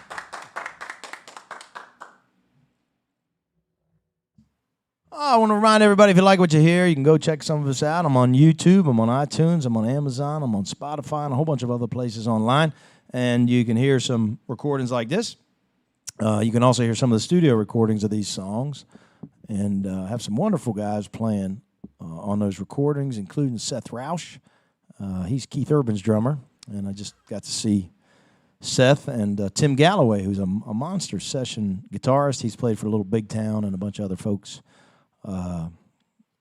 I want to remind everybody, if you like what you hear, you can go check some of us out. I'm on YouTube, I'm on iTunes, I'm on Amazon, I'm on Spotify, and a whole bunch of other places online. And you can hear some recordings like this. You can also hear some of the studio recordings of these songs. And have some wonderful guys playing on those recordings, including Seth Rausch. He's Keith Urban's drummer. And I just got to see Seth and Tim Galloway, who's a monster session guitarist. He's played for Little Big Town and a bunch of other folks.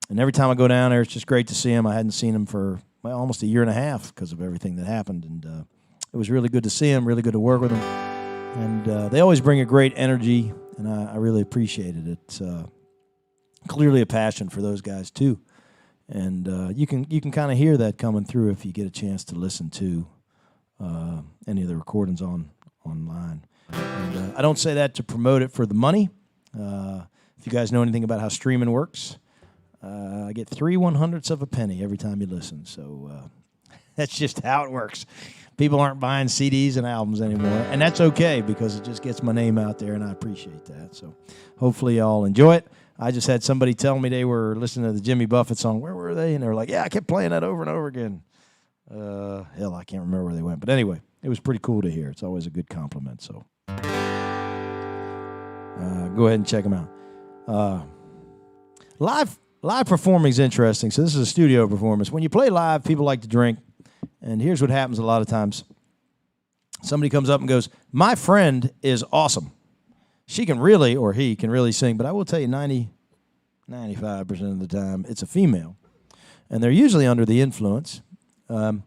And every time I go down there, it's just great to see him. I hadn't seen him for almost a year and a half because of everything that happened. And it was really good to see him, really good to work with him. And they always bring a great energy, and I really appreciate it. It's clearly a passion for those guys, too. And you can kind of hear that coming through if you get a chance to listen to any of the recordings online. And, I don't say that to promote it for the money. If you guys know anything about how streaming works, I get 3/100ths of a penny every time you listen. So that's just how it works. People aren't buying CDs and albums anymore, and that's okay because it just gets my name out there, and I appreciate that. So hopefully y'all enjoy it. I just had somebody tell me they were listening to the Jimmy Buffett song. Where were they? And they were like, yeah, I kept playing that over and over again. Hell, I can't remember where they went. But anyway, it was pretty cool to hear. It's always a good compliment. So go ahead and check them out. Live performing is interesting. So this is a studio performance. When you play live, people like to drink. And here's what happens a lot of times. Somebody comes up and goes, my friend is awesome. She can really, or he can really sing. But I will tell you 95% of the time, it's a female. And they're usually under the influence. And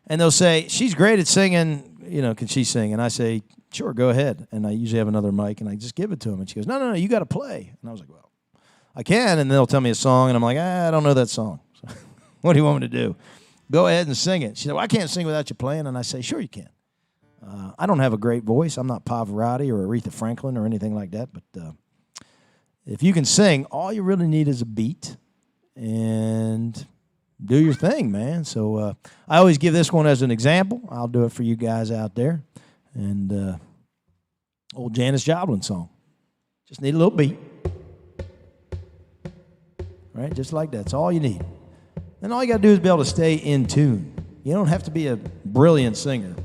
they'll say, she's great at singing. You know, can she sing? And I say, sure, go ahead. And I usually have another mic, and I just give it to him. And she goes, no, you got to play. And I was like, well, I can. And they'll tell me a song, and I'm like, I don't know that song. So what do you want me to do? Go ahead and sing it. She said, well, I can't sing without you playing. And I say, sure you can. I don't have a great voice. I'm not Pavarotti or Aretha Franklin or anything like that. But if you can sing, all you really need is a beat and do your thing, man. So I always give this one as an example. I'll do it for you guys out there. And old Janis Joplin song. Just need a little beat. Right? Just like that. That's all you need. And all you got to do is be able to stay in tune. You don't have to be a brilliant singer.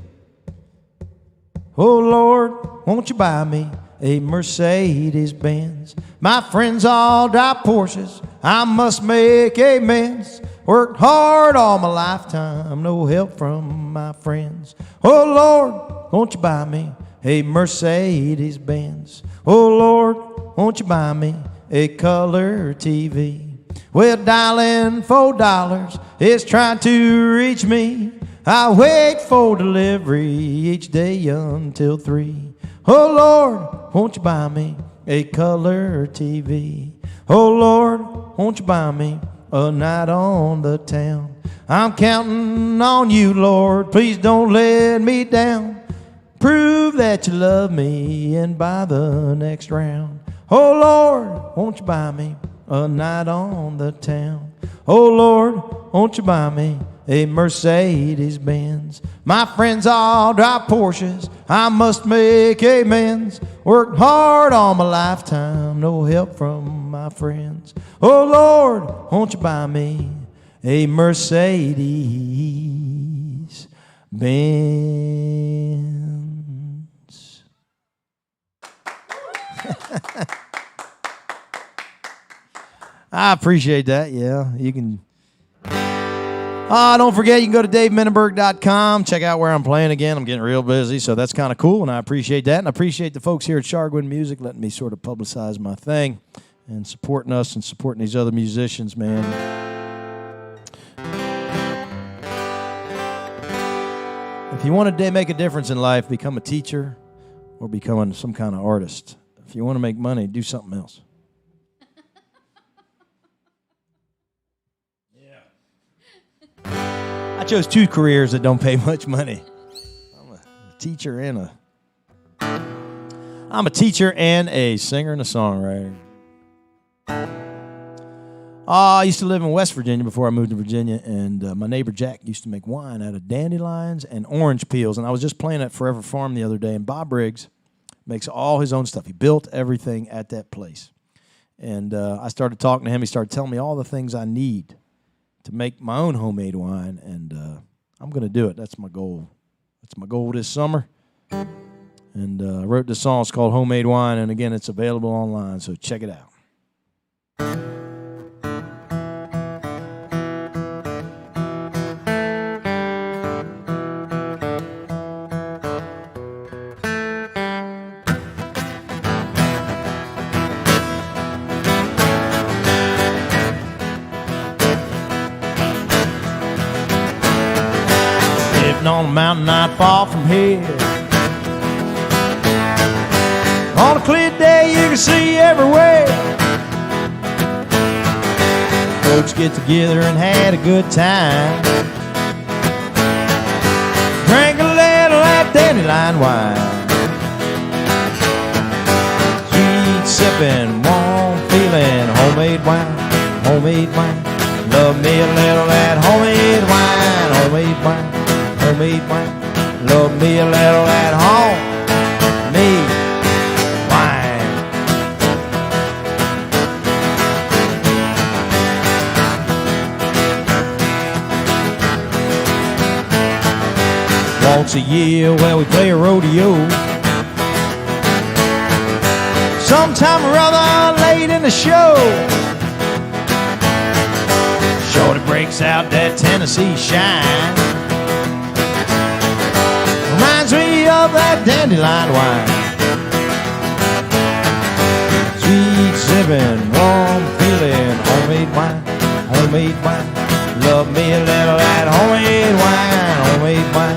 Oh, Lord, won't you buy me a Mercedes-Benz? My friends all drive Porsches. I must make amends. Worked hard all my lifetime, no help from my friends. Oh, Lord, won't you buy me a Mercedes-Benz? Oh, Lord, won't you buy me a color TV? Well, dialing $4 is trying to reach me. I wait for delivery each day until 3. Oh, Lord, won't you buy me a color TV? Oh, Lord, won't you buy me a night on the town? I'm counting on you, Lord. Please don't let me down. Prove that you love me and buy the next round. Oh, Lord, won't you buy me a night on the town? Oh, Lord, won't you buy me a Mercedes-Benz? My friends all drive Porsches. I must make amends. Worked hard all my lifetime, no help from my friends. Oh, Lord, won't you buy me a Mercedes-Benz? I appreciate that. Yeah, you can. Don't forget, you can go to DaveMininberg.com. Check out where I'm playing again. I'm getting real busy, so that's kind of cool, and I appreciate that. And I appreciate the folks here at Sharguin Music letting me sort of publicize my thing and supporting us and supporting these other musicians, man. If you want to make a difference in life, become a teacher or become some kind of artist. If you want to make money, do something else. I chose 2 careers that don't pay much money. I'm a teacher and a singer and a songwriter. I used to live in West Virginia before I moved to Virginia, and my neighbor Jack used to make wine out of dandelions and orange peels. And I was just playing at Forever Farm the other day, and Bob Briggs makes all his own stuff. He built everything at that place. And I started talking to him. He started telling me all the things I need to make my own homemade wine, and I'm going to do it. That's my goal. That's my goal this summer. And I wrote this song. It's called Homemade Wine, and again, it's available online, so check it out. On a mountain not far from here, on a clear day you can see everywhere. Folks get together and had a good time, drank a little of that dandelion wine. sipping, warm feeling, homemade wine, homemade wine. Love me a little that homemade wine, homemade wine, homemade wine. Love me a little at homemade wine. Once a year, well, we play a rodeo. Sometime or other, late in the show, shorty breaks out that Tennessee shine. Reminds me of that dandelion wine. Sweet sipping, warm feeling, homemade wine, homemade wine. Love me a little that homemade wine, homemade wine,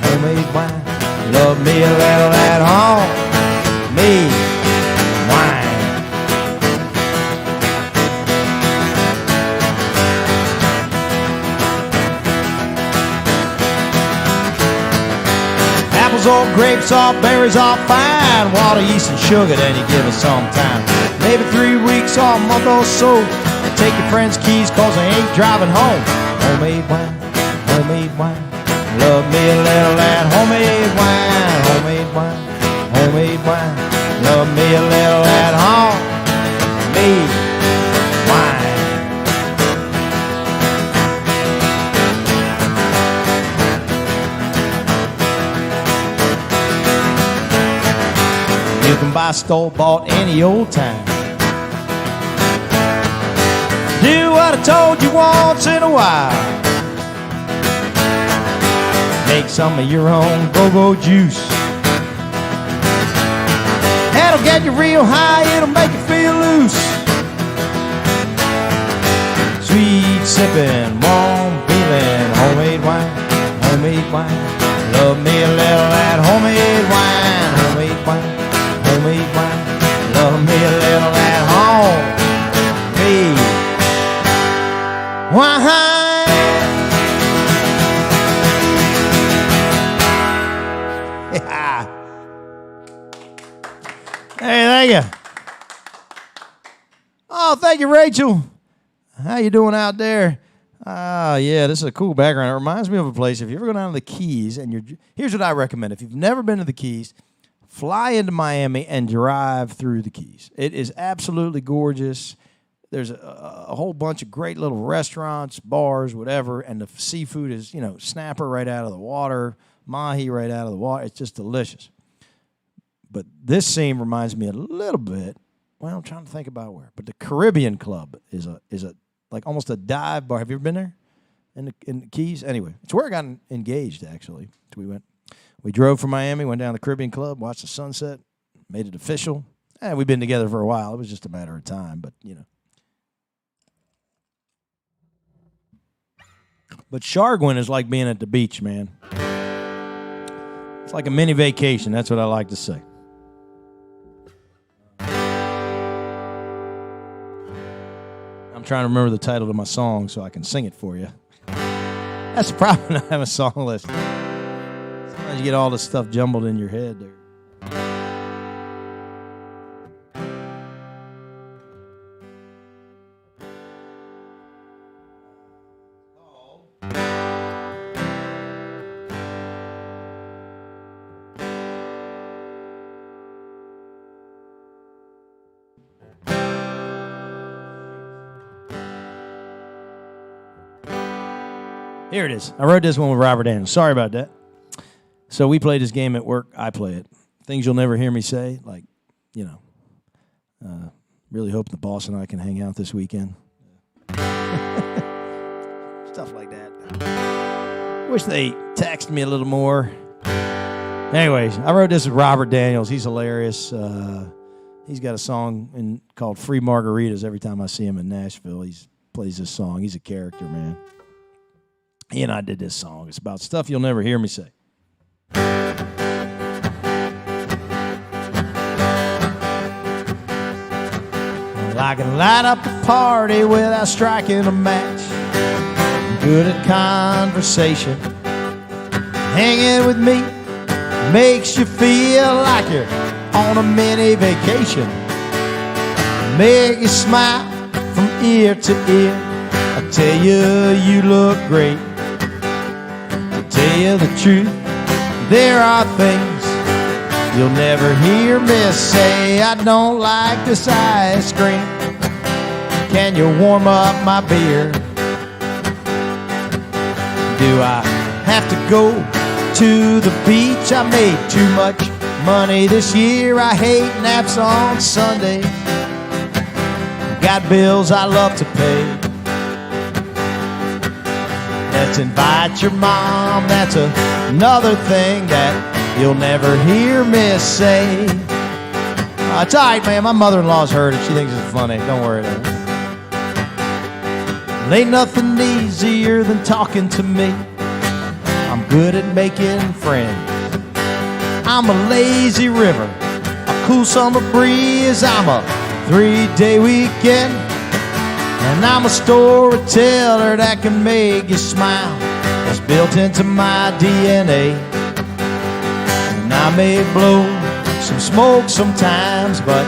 homemade wine. Love me a little that homemade wine. Apples or grapes or berries or fine. Water, yeast, and sugar, then you give it some time. Maybe 3 weeks or a month or so. Take your friend's keys, cause I ain't driving home. Homemade wine, homemade wine. Love me a little that homemade wine, homemade wine, homemade wine. Love me a little that homemade wine. You can buy store-bought any old time. Do what I told you once in a while. Make some of your own go-go juice. That'll get you real high, it'll make you feel loose. Sweet sipping, warm feeling, homemade wine, homemade wine. Love me a little that homemade wine, homemade wine, homemade wine. Love me a little that homemade wine. Hey, thank you. Oh, thank you, Rachel. How you doing out there? Yeah, this is a cool background. It reminds me of a place. If you ever go down to the Keys, and here's what I recommend. If you've never been to the Keys, fly into Miami and drive through the Keys. It is absolutely gorgeous. There's a whole bunch of great little restaurants, bars, whatever, and the seafood is, snapper right out of the water, mahi right out of the water. It's just delicious. But this scene reminds me a little bit. Well, I'm trying to think about where. But the Caribbean Club is a like almost a dive bar. Have you ever been there in the Keys? Anyway, it's where I got engaged actually. We drove from Miami, went down to the Caribbean Club, watched the sunset, made it official. And we've been together for a while. It was just a matter of time, but But Sharguin is like being at the beach, man. It's like a mini vacation. That's what I like to say. I'm trying to remember the title of my song so I can sing it for you. That's the problem when I have a song list. Sometimes you get all this stuff jumbled in your head there. Here it is. I wrote this one with Robert Daniels. Sorry about that. So we play this game at work. I play it. Things you'll never hear me say, like, really hope the boss and I can hang out this weekend. Stuff like that. Wish they text me a little more. Anyways, I wrote this with Robert Daniels. He's hilarious. He's got a song called Free Margaritas. Every time I see him in Nashville, he plays this song. He's a character, man. He and I did this song. It's about stuff you'll never hear me say. Well, I can light up a party without striking a match. I'm good at conversation. Hanging with me makes you feel like you're on a mini vacation. make you smile from ear to ear. I tell you, you look great. To tell you the truth, there are things you'll never hear me say. I don't like this ice cream. Can you warm up my beer? Do I have to go to the beach? I made too much money this year. I hate naps on Sundays. Got bills I love to pay. Let's invite your mom. That's another thing that you'll never hear me say. It's all right, man. My mother-in-law's heard it. She thinks it's funny. Don't worry about it. Ain't nothing easier than talking to me. I'm good at making friends. I'm a lazy river, a cool summer breeze. I'm a 3-day weekend, and I'm a storyteller that can make you smile. It's built into my DNA. And I may blow some smoke sometimes, but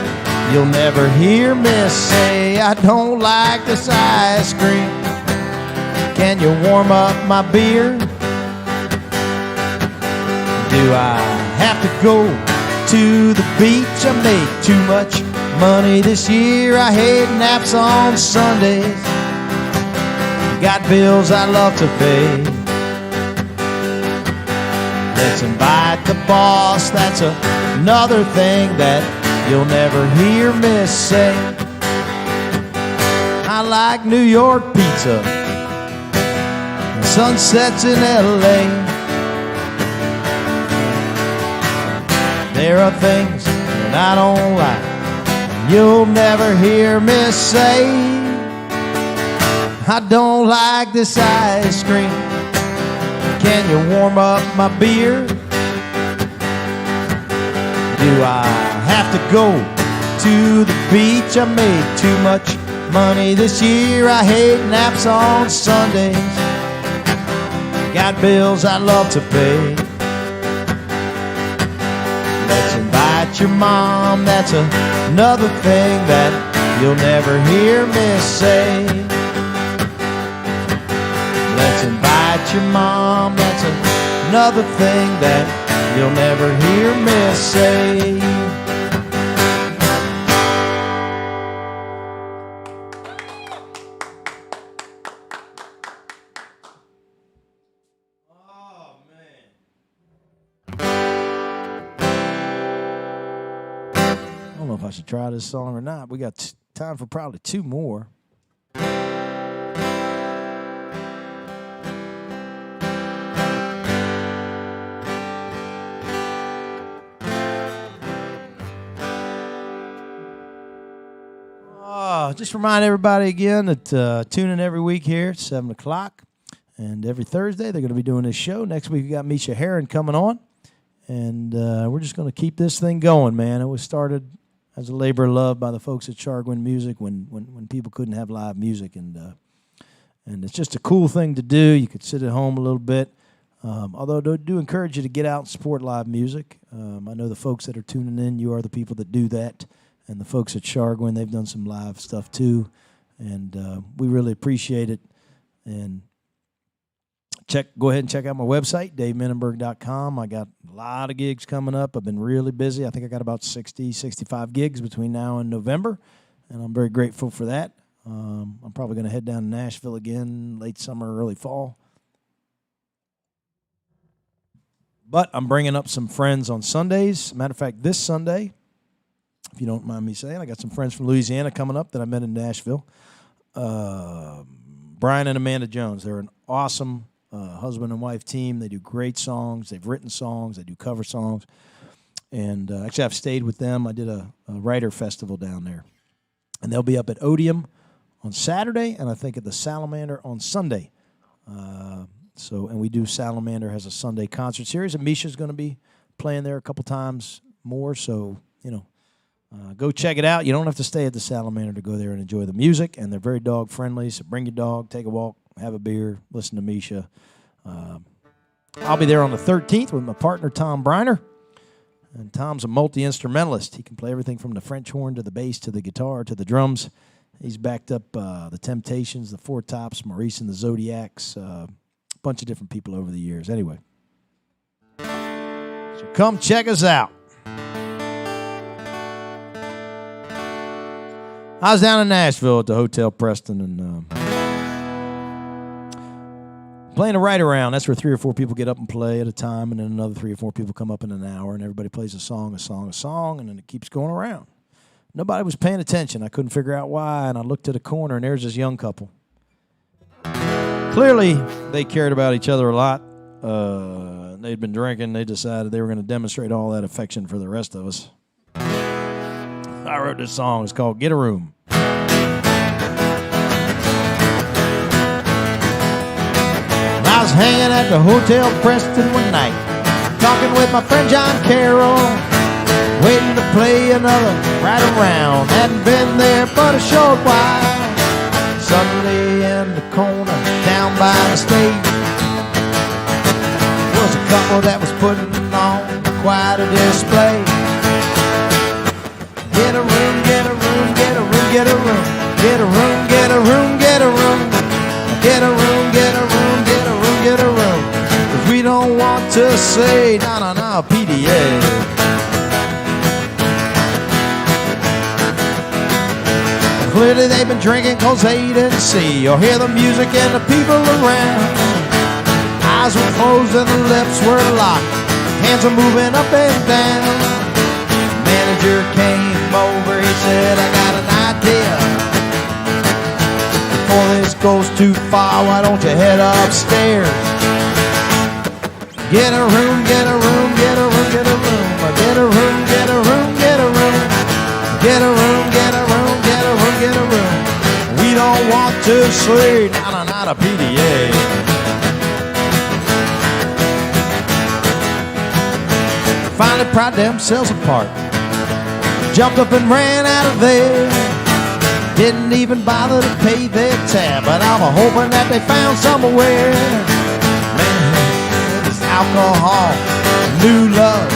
you'll never hear me say I don't like this ice cream. Can you warm up my beer? Do I have to go to the beach? I made too much money this year. I hate naps on Sundays. Got bills I love to pay. Let's invite the boss. That's another thing that you'll never hear me say. I like New York pizza, sunsets in LA. There are things that I don't like, you'll never hear me say. I don't like this ice cream. Can you warm up my beer? Do I have to go to the beach? I made too much money this year. I hate naps on Sundays. Got bills I love to pay. Let's invite your mom. That's another thing that you'll never hear me say. Let's invite your mom. That's another thing that you'll never hear me say. I don't know if I should try this song or not. We got time for probably two more. Just remind everybody again that tune in every week here at 7 o'clock. And every Thursday they're going to be doing this show. Next week we got Misha Heron coming on. And we're just going to keep this thing going, man. It was started as a labor of love by the folks at Sharguin Music when people couldn't have live music. And it's just a cool thing to do. You could sit at home a little bit. Although I do encourage you to get out and support live music. I know the folks that are tuning in, you are the people that do that. And the folks at Sharguin, they've done some live stuff too. And we really appreciate it. And go ahead and check out my website, DaveMininberg.com. I got a lot of gigs coming up. I've been really busy. I think I got about 60, 65 gigs between now and November. And I'm very grateful for that. I'm probably going to head down to Nashville again, late summer, early fall. But I'm bringing up some friends on Sundays. Matter of fact, this Sunday, if you don't mind me saying, I got some friends from Louisiana coming up that I met in Nashville. Brian and Amanda Jones. They're an awesome husband and wife team. They do great songs. They've written songs. They do cover songs. And actually, I've stayed with them. I did a writer festival down there. And they'll be up at Odium on Saturday, and I think at the Salamander on Sunday. And we do Salamander has a Sunday concert series, and Misha's going to be playing there a couple times more. So, go check it out. You don't have to stay at the Salamander to go there and enjoy the music, and they're very dog friendly. So bring your dog, take a walk, have a beer, listen to Misha. I'll be there on the 13th with my partner Tom Briner, And Tom's a multi-instrumentalist. He can play everything from the French horn to the bass to the guitar to the drums. He's backed up the Temptations, the Four Tops, Maurice and the Zodiacs, a bunch of different people over the years. Anyway, so come check us out. I was down in Nashville at the Hotel Preston and playing a ride around. That's where 3 or 4 people get up and play at a time, and then another 3 or 4 people come up in an hour, and everybody plays a song, and then it keeps going around. Nobody was paying attention. I couldn't figure out why, and I looked to the corner, and there's this young couple. Clearly, they cared about each other a lot. They'd been drinking. They decided they were going to demonstrate all that affection for the rest of us. I wrote this song. It's called Get a Room. I was hanging at the Hotel Preston one night, talking with my friend John Carroll, waiting to play another right around. Hadn't been there but a short while. Suddenly in the corner, down by the stage, was a couple that was putting on quite a display. Get a room, get a room, get a room, get a room, get a room, get a room, get a room, get a room, get a room, get a room, get a room. 'Cause we don't want to say no, PDA. Clearly they've been drinking 'cause they didn't see or hear the music and the people around. Eyes were closed and the lips were locked. Hands are moving up and down. Manager came over, he said, I got an idea. Before this goes too far, why don't you head upstairs? Get a room, get a room, get a room, get a room. Get a room, get a room, get a room. Get a room, get a room, get a room, get a room. We don't want to sleep, not a PDA. Finally pried themselves apart, jumped up and ran out of there. Didn't even bother to pay their tab, but I'm hoping that they found somewhere. Man, it's alcohol, new love.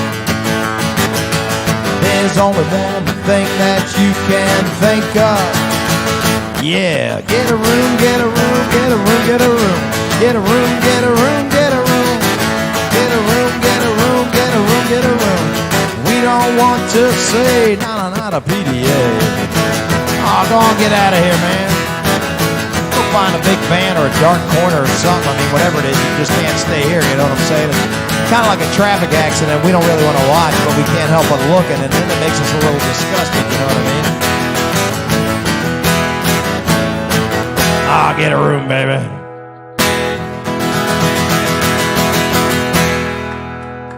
There's only one thing that you can think of. Yeah, get a room, get a room, get a room, get a room. Get a room, get a room, get a room. Get a room, get a room, get a room, get a room. We don't want to say not a PDA. Oh, go on, get out of here, man. Go find a big van or a dark corner or something. I mean, whatever it is, you just can't stay here, you know what I'm saying? It's kind of like a traffic accident we don't really want to watch, but we can't help but looking, and then it makes us a little disgusted, you know what I mean? Ah, get a room, baby.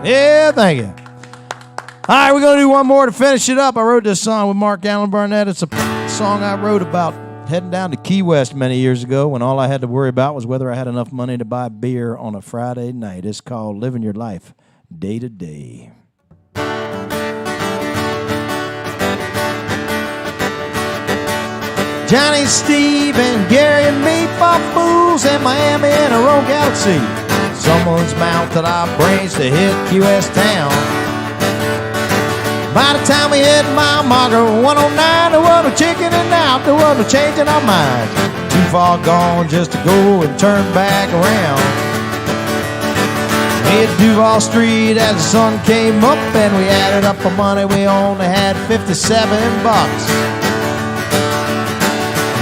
Yeah, thank you. All right, we're going to do one more to finish it up. I wrote this song with Mark Allen Barnett. It's a song I wrote about heading down to Key West many years ago when all I had to worry about was whether I had enough money to buy beer on a Friday night. It's called Living Your Life Day to Day. Johnny, Steve, and Gary and me fought fools in Miami in a rogue galaxy. Someone's mounted our brains to hit QS town. By the time we hit mile marker 109, there was no chicken and out, there was no change in our minds. Too far gone just to go and turn back around. We hit Duval Street as the sun came up, and we added up the money, we only had 57 bucks.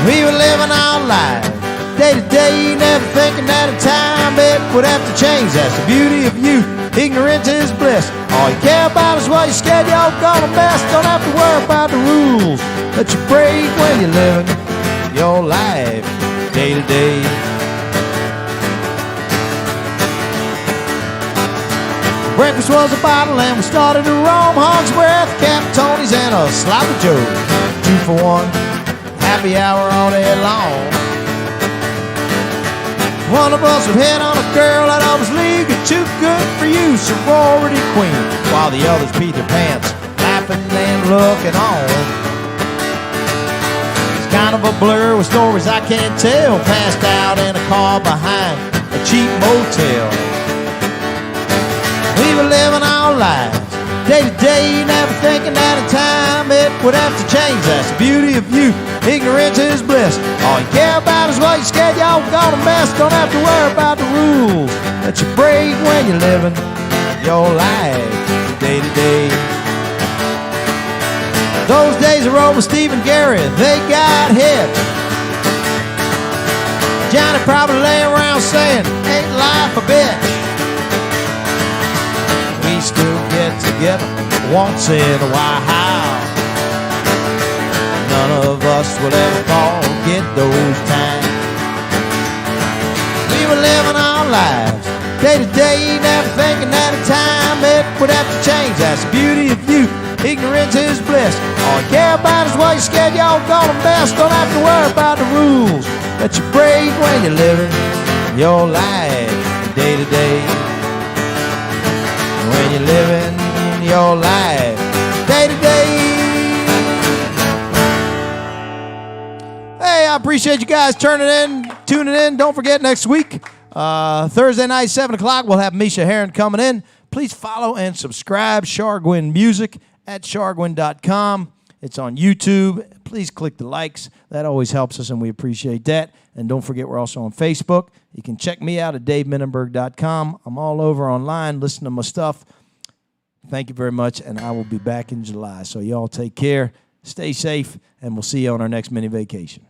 We were living our lives day to day, never thinking that in time it would have to change. That's the beauty of youth, ignorance is bliss. All you care about is what you're scared you're gonna mess. Don't have to worry about the rules that you break when you're living your life day to day. Breakfast was a bottle and we started to roam. Hog's breath, Cap Tony's, and a sloppy Joe. 2 for 1, happy hour all day long. One of us would hit on a girl that I was league too good for you, sorority queen, while the others peed their pants, laughing and looking on. It's kind of a blur with stories I can't tell, passed out in a car behind a cheap motel. We were living our lives Day to day, never thinking that in time it would have to change. That's the beauty of you. Ignorance is bliss. All you care about is what you're scared y'all gonna mess. Don't have to worry about the rules that you break when you're living your life day to day. Those days I rode with Steve and Gary, they got hit. Johnny probably laying around saying, ain't life a bitch? We still get together once in a while. None of us will ever forget those times. We were living our lives day to day, never thinking that in time it would have to change. That's the beauty of you. Ignorance is bliss. All you care about is what you're scared y'all gonna mess. Don't have to worry about the rules that you break when you're living your life day to day. When you're living your life day to day. Hey, I appreciate you guys tuning in. Don't forget, next week, Thursday night, 7 o'clock, we'll have Misha Heron coming in. Please follow and subscribe Sharguin Music at sharguin.com. It's on YouTube. Please click the likes. That always helps us, and we appreciate that. And don't forget, we're also on Facebook. You can check me out at DaveMininberg.com. I'm all over online. Listen to my stuff. Thank you very much, and I will be back in July. So y'all take care, stay safe, and we'll see you on our next mini vacation.